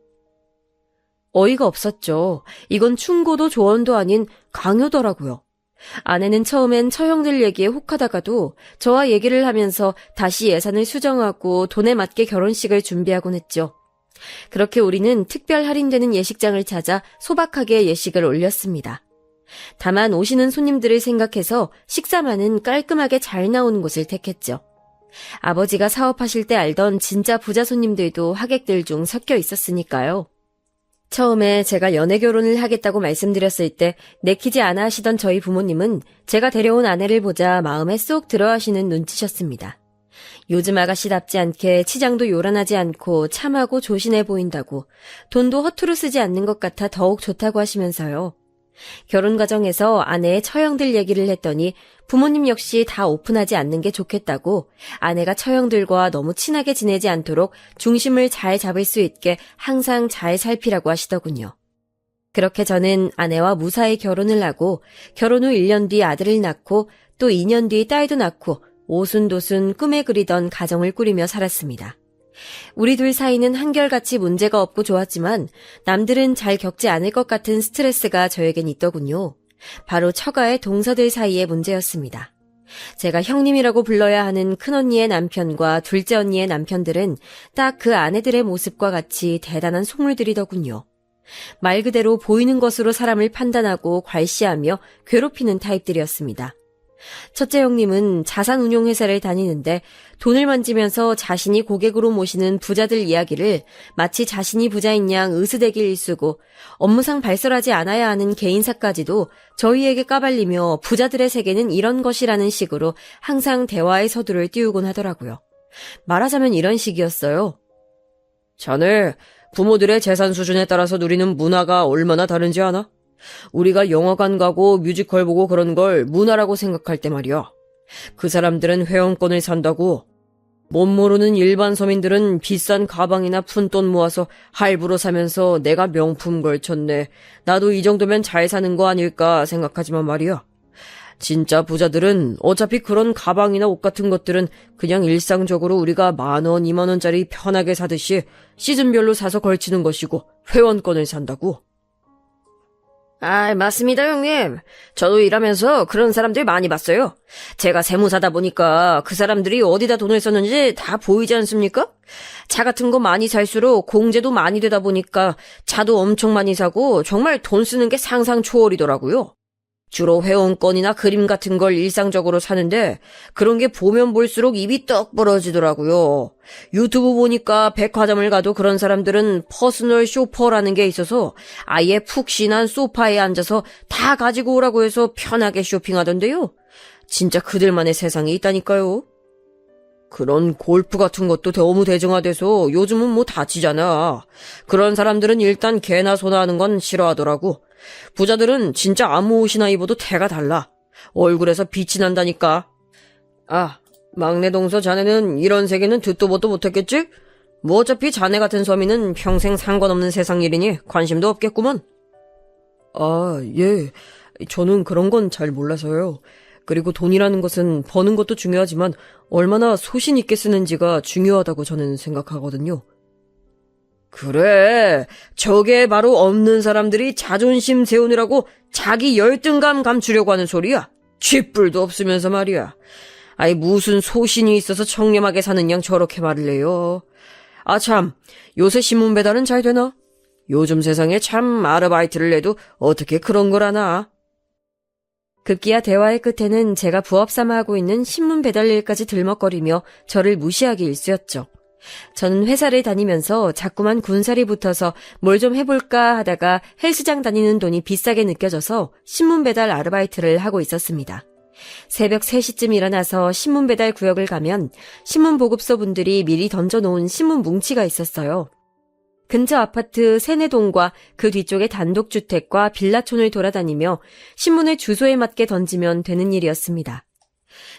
어이가 없었죠. 이건 충고도 조언도 아닌 강요더라고요. 아내는 처음엔 처형들 얘기에 혹하다가도 저와 얘기를 하면서 다시 예산을 수정하고 돈에 맞게 결혼식을 준비하곤 했죠. 그렇게 우리는 특별 할인되는 예식장을 찾아 소박하게 예식을 올렸습니다. 다만 오시는 손님들을 생각해서 식사만은 깔끔하게 잘 나오는 곳을 택했죠. 아버지가 사업하실 때 알던 진짜 부자 손님들도 하객들 중 섞여 있었으니까요. 처음에 제가 연애 결혼을 하겠다고 말씀드렸을 때 내키지 않아 하시던 저희 부모님은 제가 데려온 아내를 보자 마음에 쏙 들어하시는 눈치셨습니다. 요즘 아가씨답지 않게 치장도 요란하지 않고 참하고 조신해 보인다고, 돈도 허투루 쓰지 않는 것 같아 더욱 좋다고 하시면서요. 결혼 과정에서 아내의 처형들 얘기를 했더니 부모님 역시 다 오픈하지 않는 게 좋겠다고, 아내가 처형들과 너무 친하게 지내지 않도록 중심을 잘 잡을 수 있게 항상 잘 살피라고 하시더군요. 그렇게 저는 아내와 무사히 결혼을 하고 결혼 후 1년 뒤 아들을 낳고 또 2년 뒤 딸도 낳고 오순도순 꿈에 그리던 가정을 꾸리며 살았습니다. 우리 둘 사이는 한결같이 문제가 없고 좋았지만 남들은 잘 겪지 않을 것 같은 스트레스가 저에겐 있더군요. 바로 처가의 동서들 사이의 문제였습니다. 제가 형님이라고 불러야 하는 큰언니의 남편과 둘째 언니의 남편들은 딱 그 아내들의 모습과 같이 대단한 속물들이더군요. 말 그대로 보이는 것으로 사람을 판단하고 괄시하며 괴롭히는 타입들이었습니다. 첫째 형님은 자산운용회사를 다니는데 돈을 만지면서 자신이 고객으로 모시는 부자들 이야기를 마치 자신이 부자인 양 으스대기를 일쓰고 업무상 발설하지 않아야 하는 개인사까지도 저희에게 까발리며 부자들의 세계는 이런 것이라는 식으로 항상 대화의 서두를 띄우곤 하더라고요. 말하자면 이런 식이었어요. 자네, 부모들의 재산 수준에 따라서 누리는 문화가 얼마나 다른지 아나? 우리가 영화관 가고 뮤지컬 보고 그런 걸 문화라고 생각할 때 말이야. 그 사람들은 회원권을 산다고. 못 모르는 일반 서민들은 비싼 가방이나 푼돈 모아서 할부로 사면서 내가 명품 걸쳤네, 나도 이 정도면 잘 사는 거 아닐까 생각하지만 말이야. 진짜 부자들은 어차피 그런 가방이나 옷 같은 것들은 그냥 일상적으로 우리가 10,000원, 20,000원짜리 편하게 사듯이 시즌별로 사서 걸치는 것이고 회원권을 산다고. 맞습니다, 형님. 저도 일하면서 그런 사람들 많이 봤어요. 제가 세무사다 보니까 그 사람들이 어디다 돈을 썼는지 다 보이지 않습니까? 차 같은 거 많이 살수록 공제도 많이 되다 보니까 차도 엄청 많이 사고 정말 돈 쓰는 게 상상 초월이더라고요. 주로 회원권이나 그림 같은 걸 일상적으로 사는데 그런 게 보면 볼수록 입이 떡 벌어지더라고요. 유튜브 보니까 백화점을 가도 그런 사람들은 퍼스널 쇼퍼라는 게 있어서 아예 푹신한 소파에 앉아서 다 가지고 오라고 해서 편하게 쇼핑하던데요. 진짜 그들만의 세상이 있다니까요. 그런 골프 같은 것도 너무 대중화돼서 요즘은 뭐 다치잖아. 그런 사람들은 일단 개나 소나 하는 건 싫어하더라고. 부자들은 진짜 아무 옷이나 입어도 태가 달라. 얼굴에서 빛이 난다니까. 막내 동서 자네는 이런 세계는 듣도 보도 못했겠지? 뭐 어차피 자네 같은 서민은 평생 상관없는 세상 일이니 관심도 없겠구먼. 예. 저는 그런 건 잘 몰라서요. 그리고 돈이라는 것은 버는 것도 중요하지만 얼마나 소신 있게 쓰는지가 중요하다고 저는 생각하거든요. 그래, 저게 바로 없는 사람들이 자존심 세우느라고 자기 열등감 감추려고 하는 소리야. 쥐뿔도 없으면서 말이야. 무슨 소신이 있어서 청렴하게 사는 양 저렇게 말을 해요. 참, 요새 신문 배달은 잘 되나? 요즘 세상에 참 아르바이트를 해도 어떻게 그런 걸 하나? 급기야 대화의 끝에는 제가 부업 삼아 하고 있는 신문 배달 일까지 들먹거리며 저를 무시하기 일쑤였죠. 저는 회사를 다니면서 자꾸만 군살이 붙어서 뭘 좀 해볼까 하다가 헬스장 다니는 돈이 비싸게 느껴져서 신문 배달 아르바이트를 하고 있었습니다. 새벽 3시쯤 일어나서 신문 배달 구역을 가면 신문 보급소 분들이 미리 던져놓은 신문 뭉치가 있었어요. 근처 아파트 3-4동과 그 뒤쪽의 단독주택과 빌라촌을 돌아다니며 신문을 주소에 맞게 던지면 되는 일이었습니다.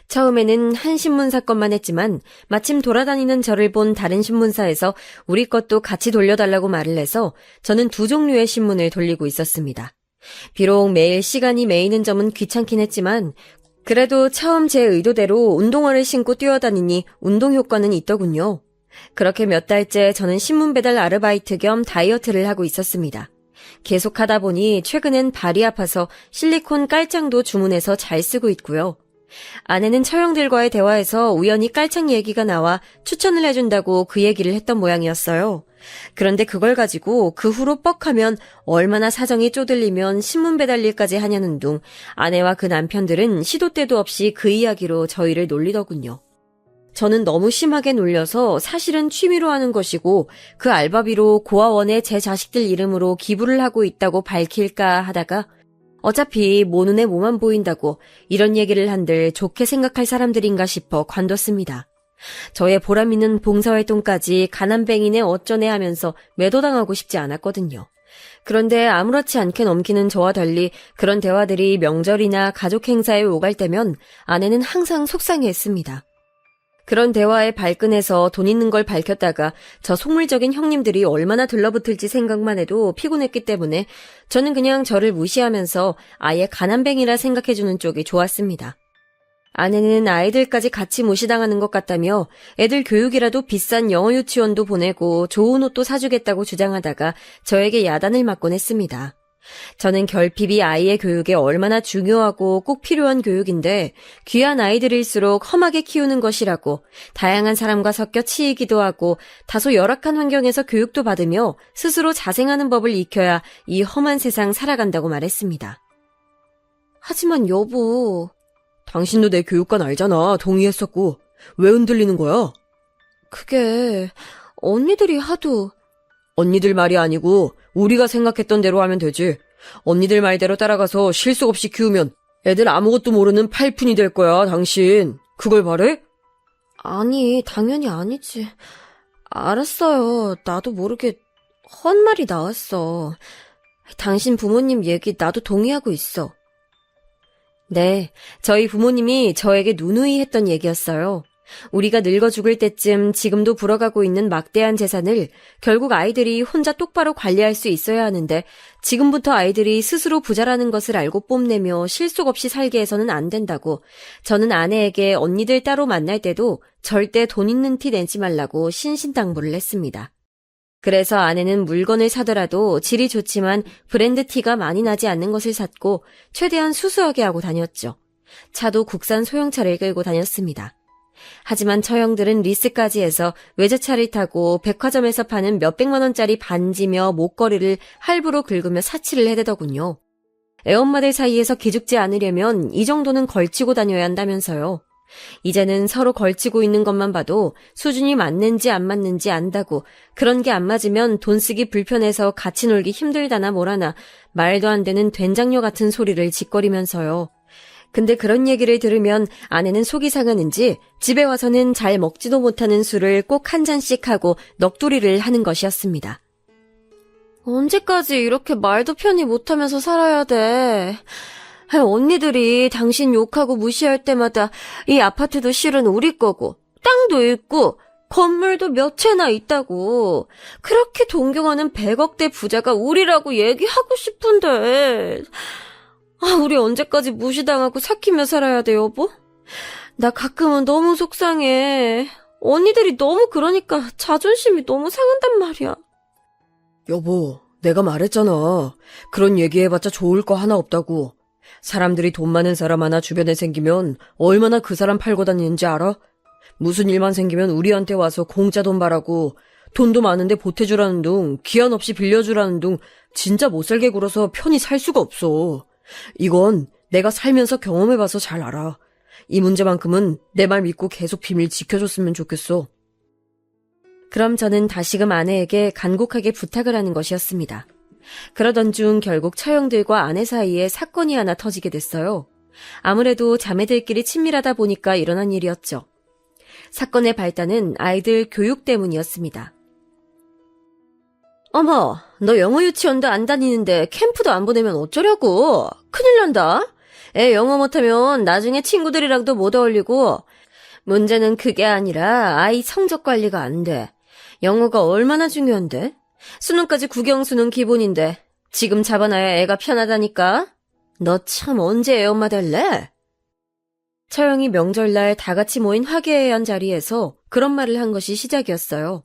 처음에는 한 신문사 것만 했지만 마침 돌아다니는 저를 본 다른 신문사에서 우리 것도 같이 돌려달라고 말을 해서 저는 2종류의 신문을 돌리고 있었습니다. 비록 매일 시간이 메이는 점은 귀찮긴 했지만 그래도 처음 제 의도대로 운동화를 신고 뛰어다니니 운동 효과는 있더군요. 그렇게 몇 달째 저는 신문 배달 아르바이트 겸 다이어트를 하고 있었습니다. 계속 하다 보니 최근엔 발이 아파서 실리콘 깔창도 주문해서 잘 쓰고 있고요. 아내는 처형들과의 대화에서 우연히 깔창 얘기가 나와 추천을 해준다고 그 얘기를 했던 모양이었어요. 그런데 그걸 가지고 그 후로 뻑하면 얼마나 사정이 쪼들리면 신문 배달 일까지 하냐는 둥 아내와 그 남편들은 시도 때도 없이 그 이야기로 저희를 놀리더군요. 저는 너무 심하게 놀려서 사실은 취미로 하는 것이고 그 알바비로 고아원에 제 자식들 이름으로 기부를 하고 있다고 밝힐까 하다가 어차피 모 눈에 뭐만 보인다고 이런 얘기를 한들 좋게 생각할 사람들인가 싶어 관뒀습니다. 저의 보람있는 봉사활동까지 가난뱅이네 어쩌네 하면서 매도당하고 싶지 않았거든요. 그런데 아무렇지 않게 넘기는 저와 달리 그런 대화들이 명절이나 가족 행사에 오갈 때면 아내는 항상 속상해했습니다. 그런 대화에 발끈해서 돈 있는 걸 밝혔다가 저 속물적인 형님들이 얼마나 들러붙을지 생각만 해도 피곤했기 때문에 저는 그냥 저를 무시하면서 아예 가난뱅이라 생각해주는 쪽이 좋았습니다. 아내는 아이들까지 같이 무시당하는 것 같다며 애들 교육이라도 비싼 영어 유치원도 보내고 좋은 옷도 사주겠다고 주장하다가 저에게 야단을 맞곤 했습니다. 저는 결핍이 아이의 교육에 얼마나 중요하고 꼭 필요한 교육인데 귀한 아이들일수록 험하게 키우는 것이라고 다양한 사람과 섞여 치이기도 하고 다소 열악한 환경에서 교육도 받으며 스스로 자생하는 법을 익혀야 이 험한 세상 살아간다고 말했습니다. 하지만 여보, 당신도 내 교육관 알잖아. 동의했었고. 왜 흔들리는 거야? 그게 언니들이 하도... 언니들 말이 아니고 우리가 생각했던 대로 하면 되지. 언니들 말대로 따라가서 실속 없이 키우면 애들 아무것도 모르는 팔푼이 될 거야, 당신. 그걸 바래? 아니, 당연히 아니지. 알았어요. 나도 모르게 헛말이 나왔어. 당신 부모님 얘기 나도 동의하고 있어. 네, 저희 부모님이 저에게 누누이 했던 얘기였어요. 우리가 늙어 죽을 때쯤 지금도 불어가고 있는 막대한 재산을 결국 아이들이 혼자 똑바로 관리할 수 있어야 하는데 지금부터 아이들이 스스로 부자라는 것을 알고 뽐내며 실속 없이 살게 해서는 안 된다고 저는 아내에게 언니들 따로 만날 때도 절대 돈 있는 티 내지 말라고 신신당부를 했습니다. 그래서 아내는 물건을 사더라도 질이 좋지만 브랜드 티가 많이 나지 않는 것을 샀고 최대한 수수하게 하고 다녔죠. 차도 국산 소형차를 끌고 다녔습니다. 하지만 처형들은 리스까지 해서 외제차를 타고 백화점에서 파는 몇백만 원짜리 반지며 목걸이를 할부로 긁으며 사치를 해대더군요. 애엄마들 사이에서 기죽지 않으려면 이 정도는 걸치고 다녀야 한다면서요. 이제는 서로 걸치고 있는 것만 봐도 수준이 맞는지 안 맞는지 안다고 그런 게 안 맞으면 돈 쓰기 불편해서 같이 놀기 힘들다나 뭐라나 말도 안 되는 된장녀 같은 소리를 짓거리면서요. 근데 그런 얘기를 들으면 아내는 속이 상하는지 집에 와서는 잘 먹지도 못하는 술을 꼭 한 잔씩 하고 넋두리를 하는 것이었습니다. 언제까지 이렇게 말도 편히 못하면서 살아야 돼? 언니들이 당신 욕하고 무시할 때마다 이 아파트도 실은 우리 거고 땅도 있고 건물도 몇 채나 있다고 그렇게 존경하는 100억대 부자가 우리라고 얘기하고 싶은데 우리 언제까지 무시당하고 삭히며 살아야 돼, 여보? 나 가끔은 너무 속상해. 언니들이 너무 그러니까 자존심이 너무 상한단 말이야. 여보, 내가 말했잖아. 그런 얘기해봤자 좋을 거 하나 없다고. 사람들이 돈 많은 사람 하나 주변에 생기면 얼마나 그 사람 팔고 다니는지 알아? 무슨 일만 생기면 우리한테 와서 공짜 돈 바라고 돈도 많은데 보태주라는 둥, 기한 없이 빌려주라는 둥, 진짜 못살게 굴어서 편히 살 수가 없어. 이건 내가 살면서 경험해봐서 잘 알아. 이 문제만큼은 내 말 믿고 계속 비밀 지켜줬으면 좋겠어. 그럼 저는 다시금 아내에게 간곡하게 부탁을 하는 것이었습니다. 그러던 중 결국 처형들과 아내 사이에 사건이 하나 터지게 됐어요. 아무래도 자매들끼리 친밀하다 보니까 일어난 일이었죠. 사건의 발단은 아이들 교육 때문이었습니다. 어머, 너 영어 유치원도 안 다니는데 캠프도 안 보내면 어쩌려고? 큰일 난다. 애 영어 못하면 나중에 친구들이랑도 못 어울리고. 문제는 그게 아니라 아이 성적 관리가 안 돼. 영어가 얼마나 중요한데? 수능까지 국영수는 기본인데 지금 잡아놔야 애가 편하다니까. 너 참 언제 애 엄마 될래? 처형이 명절날 다 같이 모인 화개애연 자리에서 그런 말을 한 것이 시작이었어요.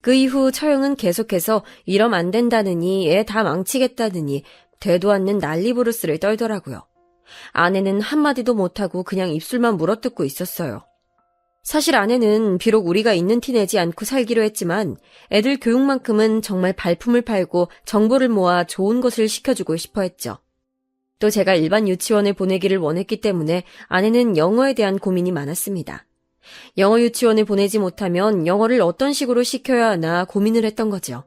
그 이후 처형은 계속해서 이러면 안 된다느니 애 다 망치겠다느니 되도 않는 난리부르스를 떨더라고요. 아내는 한마디도 못하고 그냥 입술만 물어뜯고 있었어요. 사실 아내는 비록 우리가 있는 티 내지 않고 살기로 했지만 애들 교육만큼은 정말 발품을 팔고 정보를 모아 좋은 것을 시켜주고 싶어 했죠. 또 제가 일반 유치원을 보내기를 원했기 때문에 아내는 영어에 대한 고민이 많았습니다. 영어 유치원을 보내지 못하면 영어를 어떤 식으로 시켜야 하나 고민을 했던 거죠.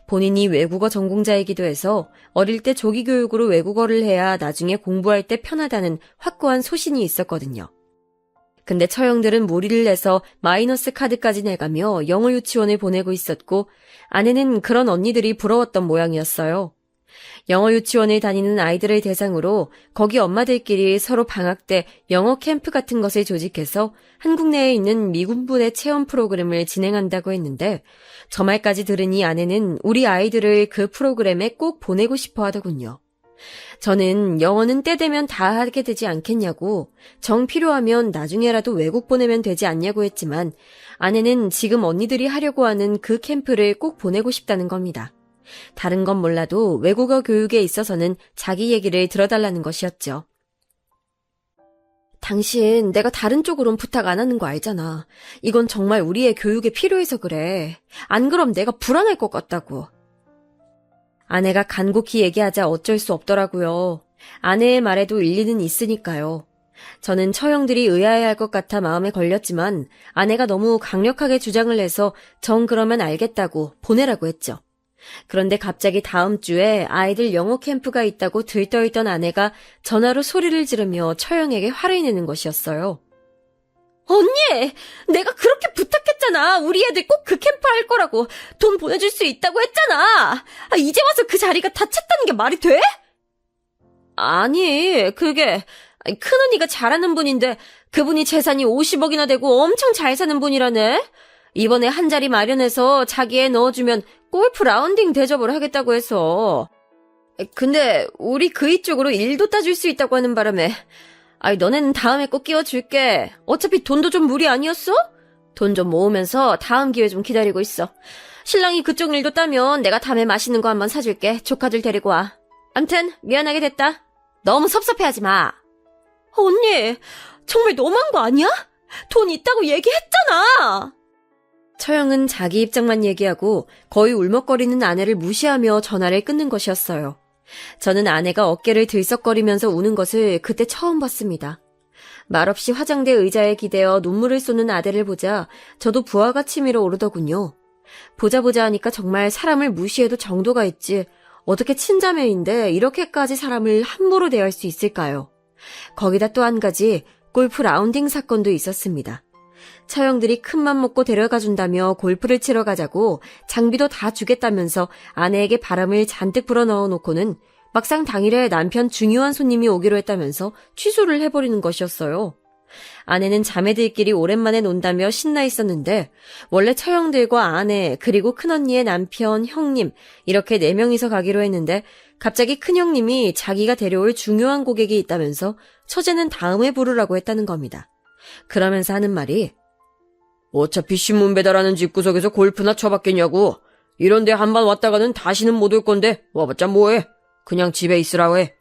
본인이 외국어 전공자이기도 해서 어릴 때 조기 교육으로 외국어를 해야 나중에 공부할 때 편하다는 확고한 소신이 있었거든요. 근데 처형들은 무리를 내서 마이너스 카드까지 내가며 영어 유치원을 보내고 있었고 아내는 그런 언니들이 부러웠던 모양이었어요. 영어 유치원을 다니는 아이들을 대상으로 거기 엄마들끼리 서로 방학 때 영어 캠프 같은 것을 조직해서 한국 내에 있는 미군부대 체험 프로그램을 진행한다고 했는데 저 말까지 들으니 아내는 우리 아이들을 그 프로그램에 꼭 보내고 싶어 하더군요. 저는 영어는 때 되면 다 하게 되지 않겠냐고, 정 필요하면 나중에라도 외국 보내면 되지 않냐고 했지만 아내는 지금 언니들이 하려고 하는 그 캠프를 꼭 보내고 싶다는 겁니다. 다른 건 몰라도 외국어 교육에 있어서는 자기 얘기를 들어달라는 것이었죠. 당신 내가 다른 쪽으론 부탁 안 하는 거 알잖아. 이건 정말 우리의 교육에 필요해서 그래. 안 그럼 내가 불안할 것 같다고. 아내가 간곡히 얘기하자 어쩔 수 없더라고요. 아내의 말에도 일리는 있으니까요. 저는 처형들이 의아해할 것 같아 마음에 걸렸지만 아내가 너무 강력하게 주장을 해서 정 그러면 알겠다고 보내라고 했죠. 그런데 갑자기 다음 주에 아이들 영어 캠프가 있다고 들떠있던 아내가 전화로 소리를 지르며 처형에게 화를 내는 것이었어요. 언니! 내가 그렇게 부탁했잖아. 우리 애들 꼭 그 캠프 할 거라고. 돈 보내줄 수 있다고 했잖아. 이제 와서 그 자리가 다 찼다는 게 말이 돼? 아니, 그게 큰언니가 잘하는 분인데 그분이 재산이 50억이나 되고 엄청 잘 사는 분이라네. 이번에 한 자리 마련해서 자기 애 넣어주면 골프 라운딩 대접을 하겠다고 해서. 근데 우리 그이 쪽으로 일도 따줄 수 있다고 하는 바람에 너네는 다음에 꼭 끼워줄게. 어차피 돈도 좀 무리 아니었어? 돈 좀 모으면서 다음 기회 좀 기다리고 있어. 신랑이 그쪽 일도 따면 내가 다음에 맛있는 거 한번 사줄게. 조카들 데리고 와. 암튼 미안하게 됐다. 너무 섭섭해하지 마. 언니, 정말 너무한 거 아니야? 돈 있다고 얘기했잖아. 처형은 자기 입장만 얘기하고 거의 울먹거리는 아내를 무시하며 전화를 끊는 것이었어요. 저는 아내가 어깨를 들썩거리면서 우는 것을 그때 처음 봤습니다. 말없이 화장대 의자에 기대어 눈물을 쏟는 아내를 보자 저도 부하가 치밀어 오르더군요. 보자 하니까 정말 사람을 무시해도 정도가 있지 어떻게 친자매인데 이렇게까지 사람을 함부로 대할 수 있을까요? 거기다 또 한 가지 골프 라운딩 사건도 있었습니다. 처형들이 큰맘 먹고 데려가 준다며 골프를 치러 가자고 장비도 다 주겠다면서 아내에게 바람을 잔뜩 불어넣어 놓고는 막상 당일에 남편 중요한 손님이 오기로 했다면서 취소를 해버리는 것이었어요. 아내는 자매들끼리 오랜만에 논다며 신나 있었는데 원래 처형들과 아내 그리고 큰언니의 남편, 형님 이렇게 4명이서 가기로 했는데 갑자기 큰형님이 자기가 데려올 중요한 고객이 있다면서 처제는 다음에 부르라고 했다는 겁니다. 그러면서 하는 말이 어차피 신문 배달하는 집구석에서 골프나 쳐봤겠냐고. 이런데 한번 왔다가는 다시는 못 올 건데 와봤자 뭐해. 그냥 집에 있으라고 해.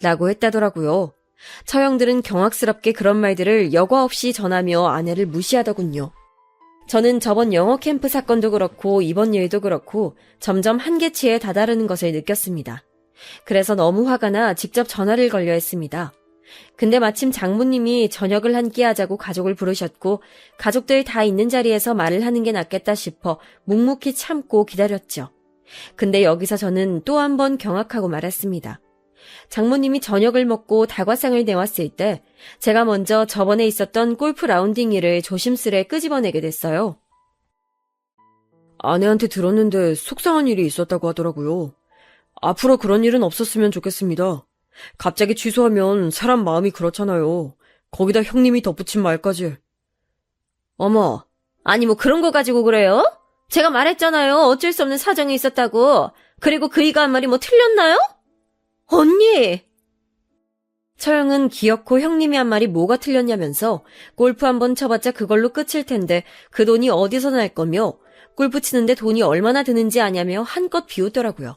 라고 했다더라고요. 처형들은 경악스럽게 그런 말들을 여과 없이 전하며 아내를 무시하더군요. 저는 저번 영어 캠프 사건도 그렇고 이번 일도 그렇고 점점 한계치에 다다르는 것을 느꼈습니다. 그래서 너무 화가 나 직접 전화를 걸려 했습니다. 근데 마침 장모님이 저녁을 한 끼 하자고 가족을 부르셨고 가족들 다 있는 자리에서 말을 하는 게 낫겠다 싶어 묵묵히 참고 기다렸죠. 근데 여기서 저는 또 한 번 경악하고 말았습니다. 장모님이 저녁을 먹고 다과상을 내왔을 때 제가 먼저 저번에 있었던 골프 라운딩이를 조심스레 끄집어내게 됐어요. 아내한테 들었는데 속상한 일이 있었다고 하더라고요. 앞으로 그런 일은 없었으면 좋겠습니다. 갑자기 취소하면 사람 마음이 그렇잖아요. 거기다 형님이 덧붙인 말까지. 어머, 아니 뭐 그런 거 가지고 그래요? 제가 말했잖아요. 어쩔 수 없는 사정이 있었다고. 그리고 그이가 한 말이 뭐 틀렸나요? 언니! 처형은 기어코 형님이 한 말이 뭐가 틀렸냐면서 골프 한번 쳐봤자 그걸로 끝일 텐데 그 돈이 어디서 날 거며 골프 치는데 돈이 얼마나 드는지 아냐며 한껏 비웃더라고요.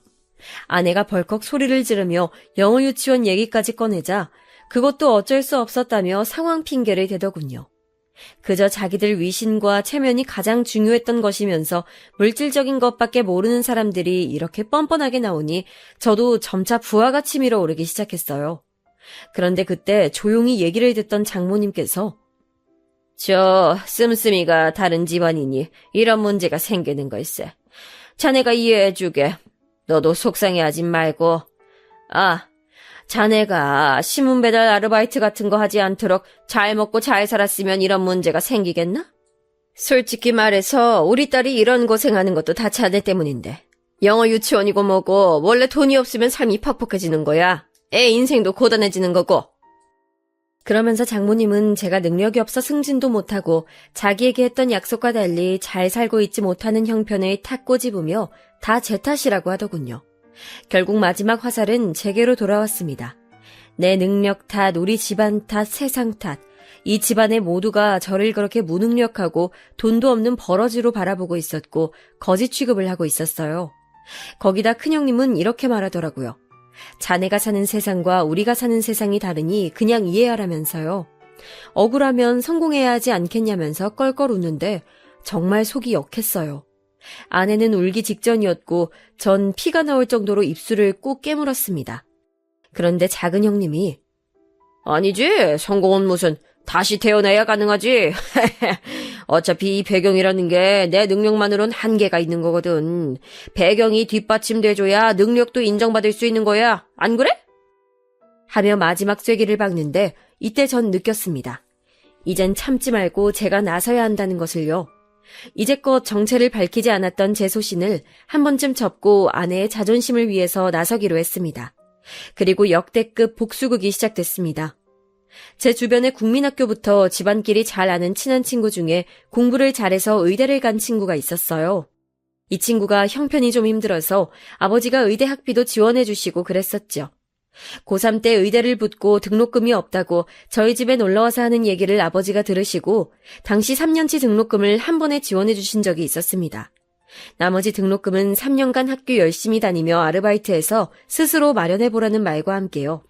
아내가 벌컥 소리를 지르며 영어 유치원 얘기까지 꺼내자 그것도 어쩔 수 없었다며 상황 핑계를 대더군요. 그저 자기들 위신과 체면이 가장 중요했던 것이면서 물질적인 것밖에 모르는 사람들이 이렇게 뻔뻔하게 나오니 저도 점차 부하가 치밀어 오르기 시작했어요. 그런데 그때 조용히 얘기를 듣던 장모님께서 저 씀씀이가 다른 집안이니 이런 문제가 생기는 걸세. 자네가 이해해주게. 너도 속상해하지 말고. 아, 자네가 신문 배달 아르바이트 같은 거 하지 않도록 잘 먹고 잘 살았으면 이런 문제가 생기겠나? 솔직히 말해서 우리 딸이 이런 고생하는 것도 다 자네 때문인데. 영어 유치원이고 뭐고 원래 돈이 없으면 삶이 퍽퍽해지는 거야. 애 인생도 고단해지는 거고. 그러면서 장모님은 제가 능력이 없어 승진도 못하고 자기에게 했던 약속과 달리 잘 살고 있지 못하는 형편을 탁 꼬집으며 다 제 탓이라고 하더군요. 결국 마지막 화살은 제게로 돌아왔습니다. 내 능력 탓, 우리 집안 탓, 세상 탓. 이 집안의 모두가 저를 그렇게 무능력하고 돈도 없는 버러지로 바라보고 있었고 거짓 취급을 하고 있었어요. 거기다 큰형님은 이렇게 말하더라고요. 자네가 사는 세상과 우리가 사는 세상이 다르니 그냥 이해하라면서요. 억울하면 성공해야 하지 않겠냐면서 껄껄 웃는데 정말 속이 역했어요. 아내는 울기 직전이었고 전 피가 나올 정도로 입술을 꾹 깨물었습니다. 그런데 작은 형님이 아니지, 성공은 무슨 다시 태어나야 가능하지. 어차피 이 배경이라는 게 내 능력만으론 한계가 있는 거거든. 배경이 뒷받침돼줘야 능력도 인정받을 수 있는 거야. 안 그래? 하며 마지막 쐐기를 박는데 이때 전 느꼈습니다. 이젠 참지 말고 제가 나서야 한다는 것을요. 이제껏 정체를 밝히지 않았던 제 소신을 한 번쯤 접고 아내의 자존심을 위해서 나서기로 했습니다. 그리고 역대급 복수극이 시작됐습니다. 제 주변의 국민학교부터 집안끼리 잘 아는 친한 친구 중에 공부를 잘해서 의대를 간 친구가 있었어요. 이 친구가 형편이 좀 힘들어서 아버지가 의대 학비도 지원해 주시고 그랬었죠. 고3 때 의대를 붙고 등록금이 없다고 저희 집에 놀러와서 하는 얘기를 아버지가 들으시고 당시 3년치 등록금을 한 번에 지원해 주신 적이 있었습니다. 나머지 등록금은 3년간 학교 열심히 다니며 아르바이트해서 스스로 마련해보라는 말과 함께요.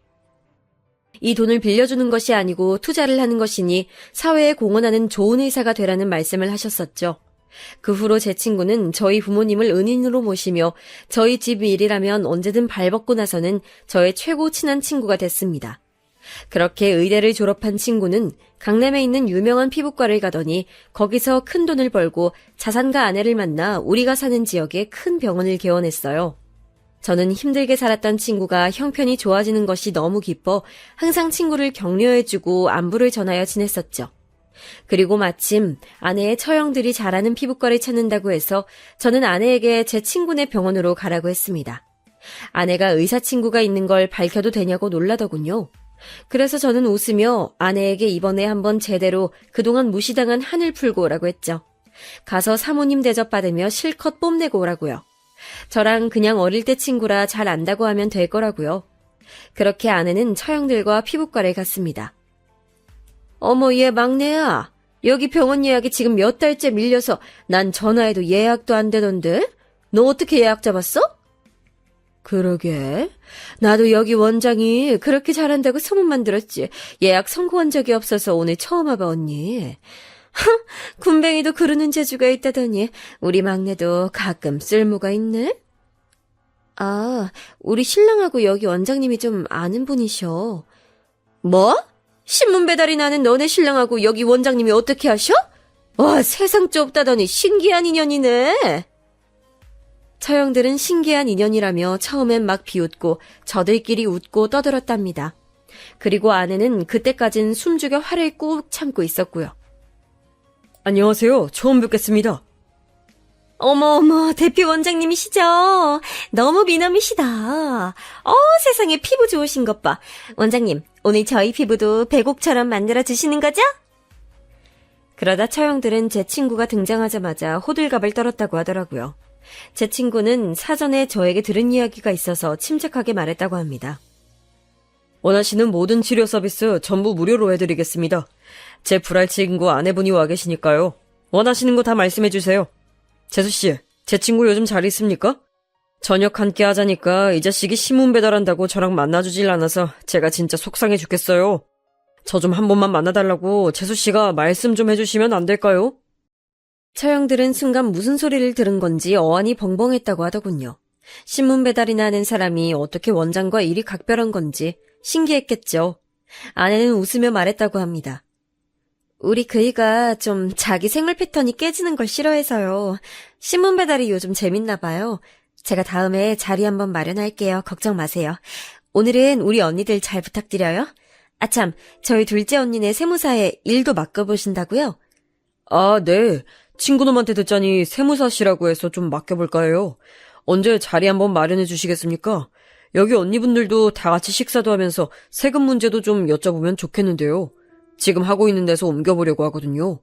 이 돈을 빌려주는 것이 아니고 투자를 하는 것이니 사회에 공헌하는 좋은 의사가 되라는 말씀을 하셨었죠. 그 후로 제 친구는 저희 부모님을 은인으로 모시며 저희 집 일이라면 언제든 발벗고 나서는 저의 최고 친한 친구가 됐습니다. 그렇게 의대를 졸업한 친구는 강남에 있는 유명한 피부과를 가더니 거기서 큰 돈을 벌고 자산가 아내를 만나 우리가 사는 지역에 큰 병원을 개원했어요. 저는 힘들게 살았던 친구가 형편이 좋아지는 것이 너무 기뻐 항상 친구를 격려해주고 안부를 전하여 지냈었죠. 그리고 마침 아내의 처형들이 잘하는 피부과를 찾는다고 해서 저는 아내에게 제 친구네 병원으로 가라고 했습니다. 아내가 의사 친구가 있는 걸 밝혀도 되냐고 놀라더군요. 그래서 저는 웃으며 아내에게 이번에 한번 제대로 그동안 무시당한 한을 풀고 오라고 했죠. 가서 사모님 대접받으며 실컷 뽐내고 오라고요. 저랑 그냥 어릴 때 친구라 잘 안다고 하면 될 거라고요. 그렇게 아내는 처형들과 피부과를 갔습니다. 어머, 얘 막내야. 여기 병원 예약이 지금 몇 달째 밀려서 난 전화해도 예약도 안 되던데? 너 어떻게 예약 잡았어? 그러게. 나도 여기 원장이 그렇게 잘한다고 소문만 들었지. 예약 성공한 적이 없어서 오늘 처음 와봐, 언니. 군뱅이도 그러는 재주가 있다더니 우리 막내도 가끔 쓸모가 있네? 아, 우리 신랑하고 여기 원장님이 좀 아는 분이셔. 뭐? 신문 배달이 나는 너네 신랑하고 여기 원장님이 어떻게 하셔? 와, 세상 좁다더니 신기한 인연이네. 처형들은 신기한 인연이라며 처음엔 막 비웃고 저들끼리 웃고 떠들었답니다. 그리고 아내는 그때까진 숨죽여 화를 꾹 참고 있었고요. 안녕하세요. 처음 뵙겠습니다. 어머, 대표 원장님이시죠? 너무 미남이시다. 세상에 피부 좋으신 것 봐. 원장님, 오늘 저희 피부도 백옥처럼 만들어 주시는 거죠? 그러다 처형들은 제 친구가 등장하자마자 호들갑을 떨었다고 하더라고요. 제 친구는 사전에 저에게 들은 이야기가 있어서 침착하게 말했다고 합니다. 원하시는 모든 치료 서비스 전부 무료로 해드리겠습니다. 제 불알 친구 아내분이 와 계시니까요. 원하시는 거 다 말씀해주세요. 재수씨, 제 친구 요즘 잘 있습니까? 저녁 함께 하자니까 이 자식이 신문 배달한다고 저랑 만나주질 않아서 제가 진짜 속상해 죽겠어요. 저 좀 한 번만 만나달라고 재수씨가 말씀 좀 해주시면 안 될까요? 처형들은 순간 무슨 소리를 들은 건지 어안이 벙벙했다고 하더군요. 신문 배달이나 하는 사람이 어떻게 원장과 일이 각별한 건지 신기했겠죠. 아내는 웃으며 말했다고 합니다. 우리 그이가 좀 자기 생활 패턴이 깨지는 걸 싫어해서요. 신문 배달이 요즘 재밌나 봐요. 제가 다음에 자리 한번 마련할게요. 걱정 마세요. 오늘은 우리 언니들 잘 부탁드려요. 아참, 저희 둘째 언니네 세무사에 일도 맡겨보신다고요? 아, 네. 친구놈한테 듣자니 세무사시라고 해서 좀 맡겨볼까 해요. 언제 자리 한번 마련해 주시겠습니까? 여기 언니분들도 다 같이 식사도 하면서 세금 문제도 좀 여쭤보면 좋겠는데요. 지금 하고 있는 데서 옮겨보려고 하거든요.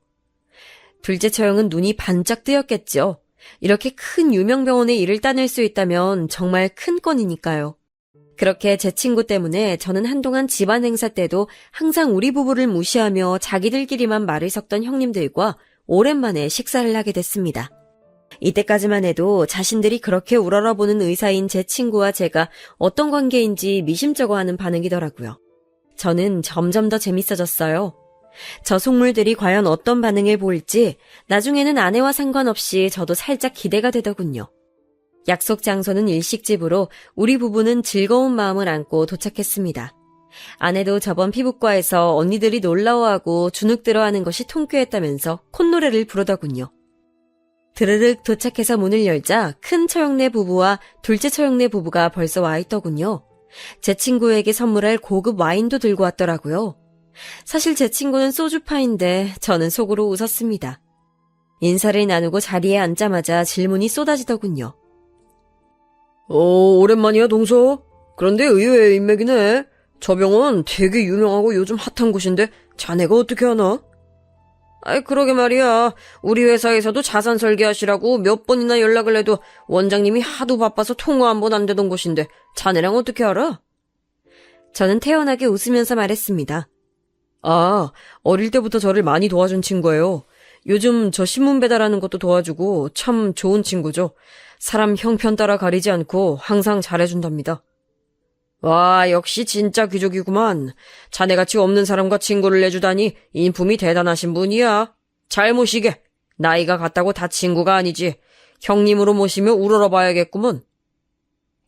둘째 처형은 눈이 반짝 뜨였겠죠. 이렇게 큰 유명병원에 일을 따낼 수 있다면 정말 큰 건이니까요. 그렇게 제 친구 때문에 저는 한동안 집안 행사 때도 항상 우리 부부를 무시하며 자기들끼리만 말을 섞던 형님들과 오랜만에 식사를 하게 됐습니다. 이때까지만 해도 자신들이 그렇게 우러러보는 의사인 제 친구와 제가 어떤 관계인지 미심쩍어 하는 반응이더라고요. 저는 점점 더 재밌어졌어요. 저 속물들이 과연 어떤 반응을 보일지 나중에는 아내와 상관없이 저도 살짝 기대가 되더군요. 약속 장소는 일식집으로 우리 부부는 즐거운 마음을 안고 도착했습니다. 아내도 저번 피부과에서 언니들이 놀라워하고 주눅들어하는 것이 통쾌했다면서 콧노래를 부르더군요. 드르륵 도착해서 문을 열자 큰 처형네 부부와 둘째 처형네 부부가 벌써 와 있더군요. 제 친구에게 선물할 고급 와인도 들고 왔더라고요. 사실 제 친구는 소주파인데 저는 속으로 웃었습니다. 인사를 나누고 자리에 앉자마자 질문이 쏟아지더군요. 오랜만이야, 동서. 그런데 의외의 인맥이네. 저 병원 되게 유명하고 요즘 핫한 곳인데 자네가 어떻게 하나? 아이, 그러게 말이야. 우리 회사에서도 자산 설계하시라고 몇 번이나 연락을 해도 원장님이 하도 바빠서 통화 한 번 안 되던 곳인데 자네랑 어떻게 알아? 저는 태연하게 웃으면서 말했습니다. 아, 어릴 때부터 저를 많이 도와준 친구예요. 요즘 저 신문 배달하는 것도 도와주고 참 좋은 친구죠. 사람 형편 따라 가리지 않고 항상 잘해준답니다. 와, 역시 진짜 귀족이구만. 자네같이 없는 사람과 친구를 내주다니 인품이 대단하신 분이야. 잘 모시게. 나이가 같다고 다 친구가 아니지. 형님으로 모시며 우러러봐야겠구먼.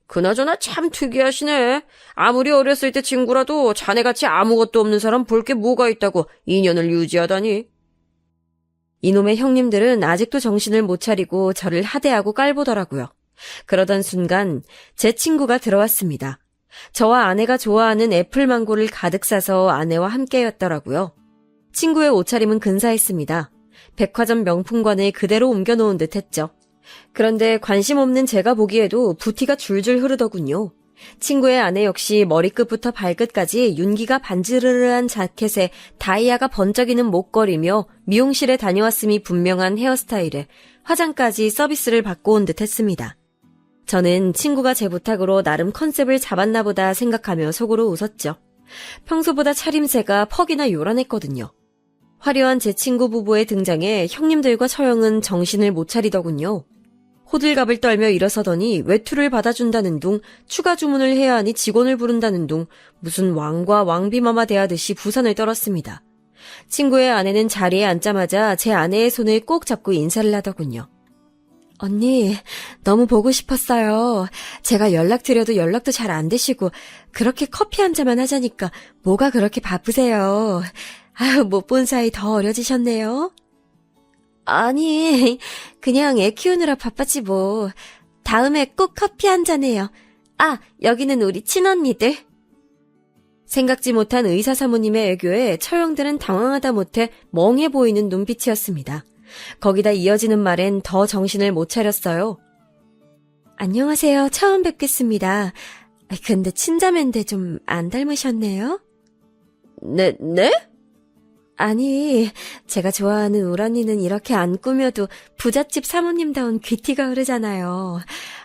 그나저나 참 특이하시네. 아무리 어렸을 때 친구라도 자네같이 아무것도 없는 사람 볼 게 뭐가 있다고 인연을 유지하다니. 이놈의 형님들은 아직도 정신을 못 차리고 저를 하대하고 깔보더라고요. 그러던 순간 제 친구가 들어왔습니다. 저와 아내가 좋아하는 애플망고를 가득 싸서 아내와 함께였더라고요. 친구의 옷차림은 근사했습니다. 백화점 명품관을 그대로 옮겨놓은 듯 했죠. 그런데 관심 없는 제가 보기에도 부티가 줄줄 흐르더군요. 친구의 아내 역시 머리끝부터 발끝까지 윤기가 반지르르한 자켓에 다이아가 번쩍이는 목걸이며 미용실에 다녀왔음이 분명한 헤어스타일에 화장까지 서비스를 받고 온 듯 했습니다. 저는 친구가 제 부탁으로 나름 컨셉을 잡았나 보다 생각하며 속으로 웃었죠. 평소보다 차림새가 퍽이나 요란했거든요. 화려한 제 친구 부부의 등장에 형님들과 처형은 정신을 못 차리더군요. 호들갑을 떨며 일어서더니 외투를 받아준다는 둥, 추가 주문을 해야 하니 직원을 부른다는 둥, 무슨 왕과 왕비마마 대하듯이 부산을 떨었습니다. 친구의 아내는 자리에 앉자마자 제 아내의 손을 꼭 잡고 인사를 하더군요. 언니, 너무 보고 싶었어요. 제가 연락드려도 연락도 잘 안 되시고 그렇게 커피 한 잔만 하자니까 뭐가 그렇게 바쁘세요. 아유, 못 본 사이 더 어려지셨네요. 아니, 그냥 애 키우느라 바빴지 뭐. 다음에 꼭 커피 한 잔 해요. 아, 여기는 우리 친언니들. 생각지 못한 의사 사모님의 애교에 처형들은 당황하다 못해 멍해 보이는 눈빛이었습니다. 거기다 이어지는 말엔 더 정신을 못 차렸어요. 안녕하세요. 처음 뵙겠습니다. 근데 친자매인데 좀 안 닮으셨네요? 네? 아니, 제가 좋아하는 우란이는 이렇게 안 꾸며도 부잣집 사모님다운 귀티가 흐르잖아요.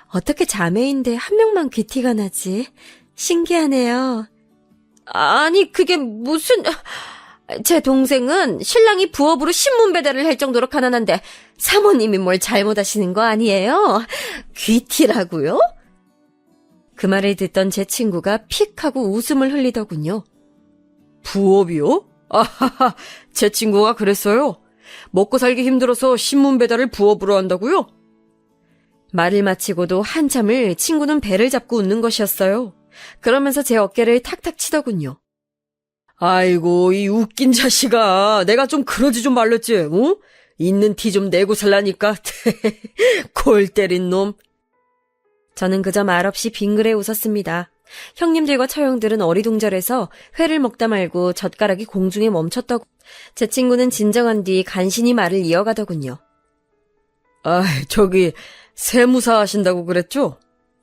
어떻게 자매인데 한 명만 귀티가 나지? 신기하네요. 아니, 그게 무슨... 제 동생은 신랑이 부업으로 신문 배달을 할 정도로 가난한데 사모님이 뭘 잘못하시는 거 아니에요? 귀티라고요? 그 말을 듣던 제 친구가 픽 하고 웃음을 흘리더군요. 부업이요? 아하하, 제 친구가 그랬어요. 먹고 살기 힘들어서 신문 배달을 부업으로 한다고요? 말을 마치고도 한참을 친구는 배를 잡고 웃는 것이었어요. 그러면서 제 어깨를 탁탁 치더군요. 아이고, 이 웃긴 자식아. 내가 좀 그러지 좀 말랬지, 어? 있는 티 좀 내고 살라니까. 골 때린 놈. 저는 그저 말없이 빙그레 웃었습니다. 형님들과 처형들은 어리둥절해서 회를 먹다 말고 젓가락이 공중에 멈췄다고. 제 친구는 진정한 뒤 간신히 말을 이어가더군요. 아, 저기 세무사 하신다고 그랬죠?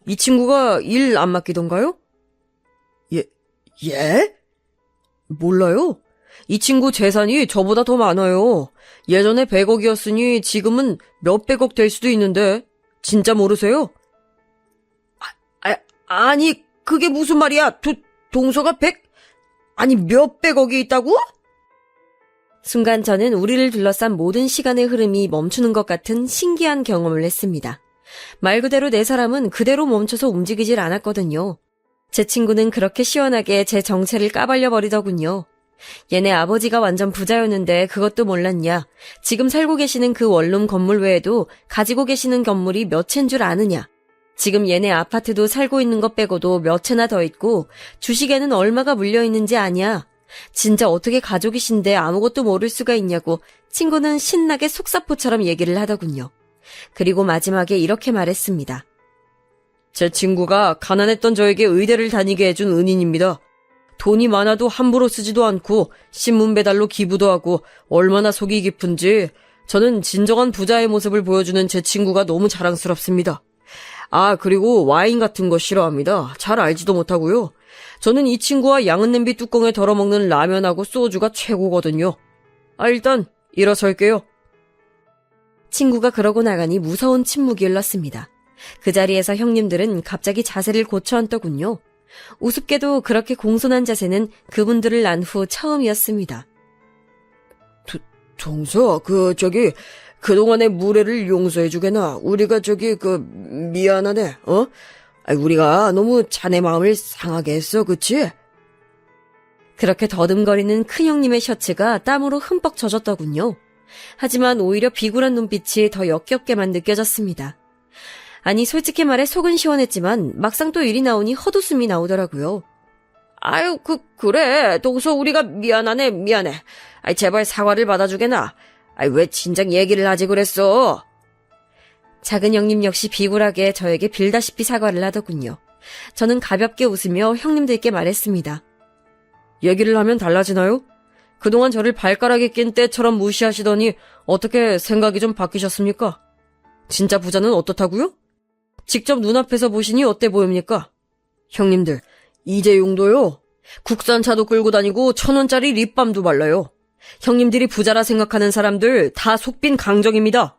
이 친구가 일 안 맡기던가요? 예? 몰라요? 이 친구 재산이 저보다 더 많아요. 예전에 100억이었으니 지금은 몇백억 될 수도 있는데 진짜 모르세요? 아니 그게 무슨 말이야? 동서가 100? 아니 몇백억이 있다고? 순간 저는 우리를 둘러싼 모든 시간의 흐름이 멈추는 것 같은 신기한 경험을 했습니다. 말 그대로 내 사람은 그대로 멈춰서 움직이질 않았거든요. 제 친구는 그렇게 시원하게 제 정체를 까발려 버리더군요. 얘네 아버지가 완전 부자였는데 그것도 몰랐냐. 지금 살고 계시는 그 원룸 건물 외에도 가지고 계시는 건물이 몇 채인 줄 아느냐. 지금 얘네 아파트도 살고 있는 것 빼고도 몇 채나 더 있고 주식에는 얼마가 물려있는지 아냐. 진짜 어떻게 가족이신데 아무것도 모를 수가 있냐고 친구는 신나게 속사포처럼 얘기를 하더군요. 그리고 마지막에 이렇게 말했습니다. 제 친구가 가난했던 저에게 의대를 다니게 해준 은인입니다. 돈이 많아도 함부로 쓰지도 않고 신문 배달로 기부도 하고 얼마나 속이 깊은지 저는 진정한 부자의 모습을 보여주는 제 친구가 너무 자랑스럽습니다. 아, 그리고 와인 같은 거 싫어합니다. 잘 알지도 못하고요. 저는 이 친구와 양은 냄비 뚜껑에 덜어먹는 라면하고 소주가 최고거든요. 아, 일단 일어설게요. 친구가 그러고 나가니 무서운 침묵이 흘렀습니다. 그 자리에서 형님들은 갑자기 자세를 고쳐 앉더군요. 우습게도 그렇게 공손한 자세는 그분들을 난 후 처음이었습니다. 동서, 그동안의 무례를 용서해주게나. 우리가 미안하네, 어? 우리가 너무 자네 마음을 상하게 했어, 그치? 그렇게 더듬거리는 큰형님의 셔츠가 땀으로 흠뻑 젖었더군요. 하지만 오히려 비굴한 눈빛이 더 역겹게만 느껴졌습니다. 아니 솔직히 말해 속은 시원했지만 막상 또 일이 나오니 헛웃음이 나오더라고요. 아유 그래 동서 우리가 미안해. 제발 사과를 받아주게나. 왜 진작 얘기를 하지 그랬어. 작은 형님 역시 비굴하게 저에게 빌다시피 사과를 하더군요. 저는 가볍게 웃으며 형님들께 말했습니다. 얘기를 하면 달라지나요? 그동안 저를 발가락에 낀 때처럼 무시하시더니 어떻게 생각이 좀 바뀌셨습니까? 진짜 부자는 어떻다고요? 직접 눈앞에서 보시니 어때 보입니까? 형님들, 이재용도요. 국산차도 끌고 다니고 1,000원짜리 립밤도 발라요. 형님들이 부자라 생각하는 사람들 다 속빈 강정입니다.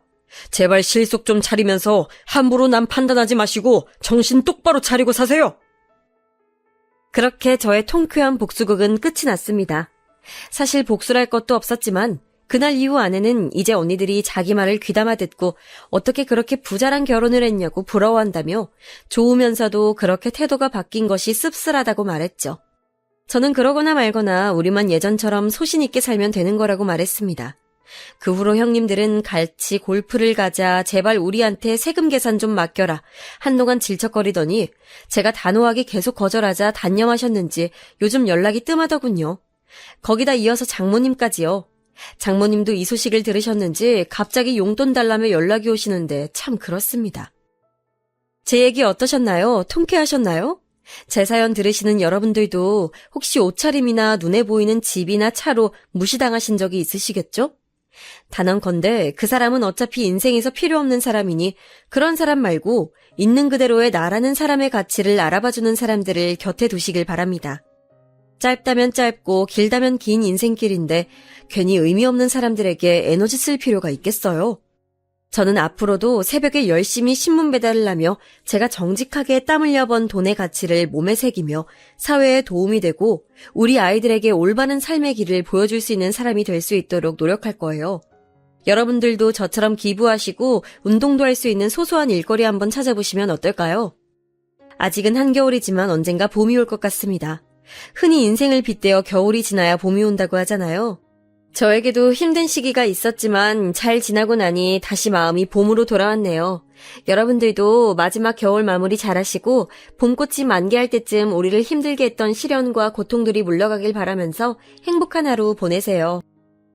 제발 실속 좀 차리면서 함부로 남 판단하지 마시고 정신 똑바로 차리고 사세요. 그렇게 저의 통쾌한 복수극은 끝이 났습니다. 사실 복수랄 것도 없었지만 그날 이후 아내는 이제 언니들이 자기 말을 귀담아 듣고 어떻게 그렇게 부자랑 결혼을 했냐고 부러워한다며 좋으면서도 그렇게 태도가 바뀐 것이 씁쓸하다고 말했죠. 저는 그러거나 말거나 우리만 예전처럼 소신 있게 살면 되는 거라고 말했습니다. 그 후로 형님들은 같이 골프를 가자, 제발 우리한테 세금 계산 좀 맡겨라 한동안 질척거리더니 제가 단호하게 계속 거절하자 단념하셨는지 요즘 연락이 뜸하더군요. 거기다 이어서 장모님까지요. 장모님도 이 소식을 들으셨는지 갑자기 용돈 달라며 연락이 오시는데 참 그렇습니다. 제 얘기 어떠셨나요? 통쾌하셨나요? 제 사연 들으시는 여러분들도 혹시 옷차림이나 눈에 보이는 집이나 차로 무시당하신 적이 있으시겠죠? 단언컨대 그 사람은 어차피 인생에서 필요 없는 사람이니 그런 사람 말고 있는 그대로의 나라는 사람의 가치를 알아봐주는 사람들을 곁에 두시길 바랍니다. 짧다면 짧고 길다면 긴 인생길인데 괜히 의미 없는 사람들에게 에너지 쓸 필요가 있겠어요? 저는 앞으로도 새벽에 열심히 신문 배달을 하며 제가 정직하게 땀 흘려 번 돈의 가치를 몸에 새기며 사회에 도움이 되고 우리 아이들에게 올바른 삶의 길을 보여줄 수 있는 사람이 될 수 있도록 노력할 거예요. 여러분들도 저처럼 기부하시고 운동도 할 수 있는 소소한 일거리 한번 찾아보시면 어떨까요? 아직은 한겨울이지만 언젠가 봄이 올 것 같습니다. 흔히 인생을 빗대어 겨울이 지나야 봄이 온다고 하잖아요. 저에게도 힘든 시기가 있었지만 잘 지나고 나니 다시 마음이 봄으로 돌아왔네요. 여러분들도 마지막 겨울 마무리 잘하시고 봄꽃이 만개할 때쯤 우리를 힘들게 했던 시련과 고통들이 물러가길 바라면서 행복한 하루 보내세요.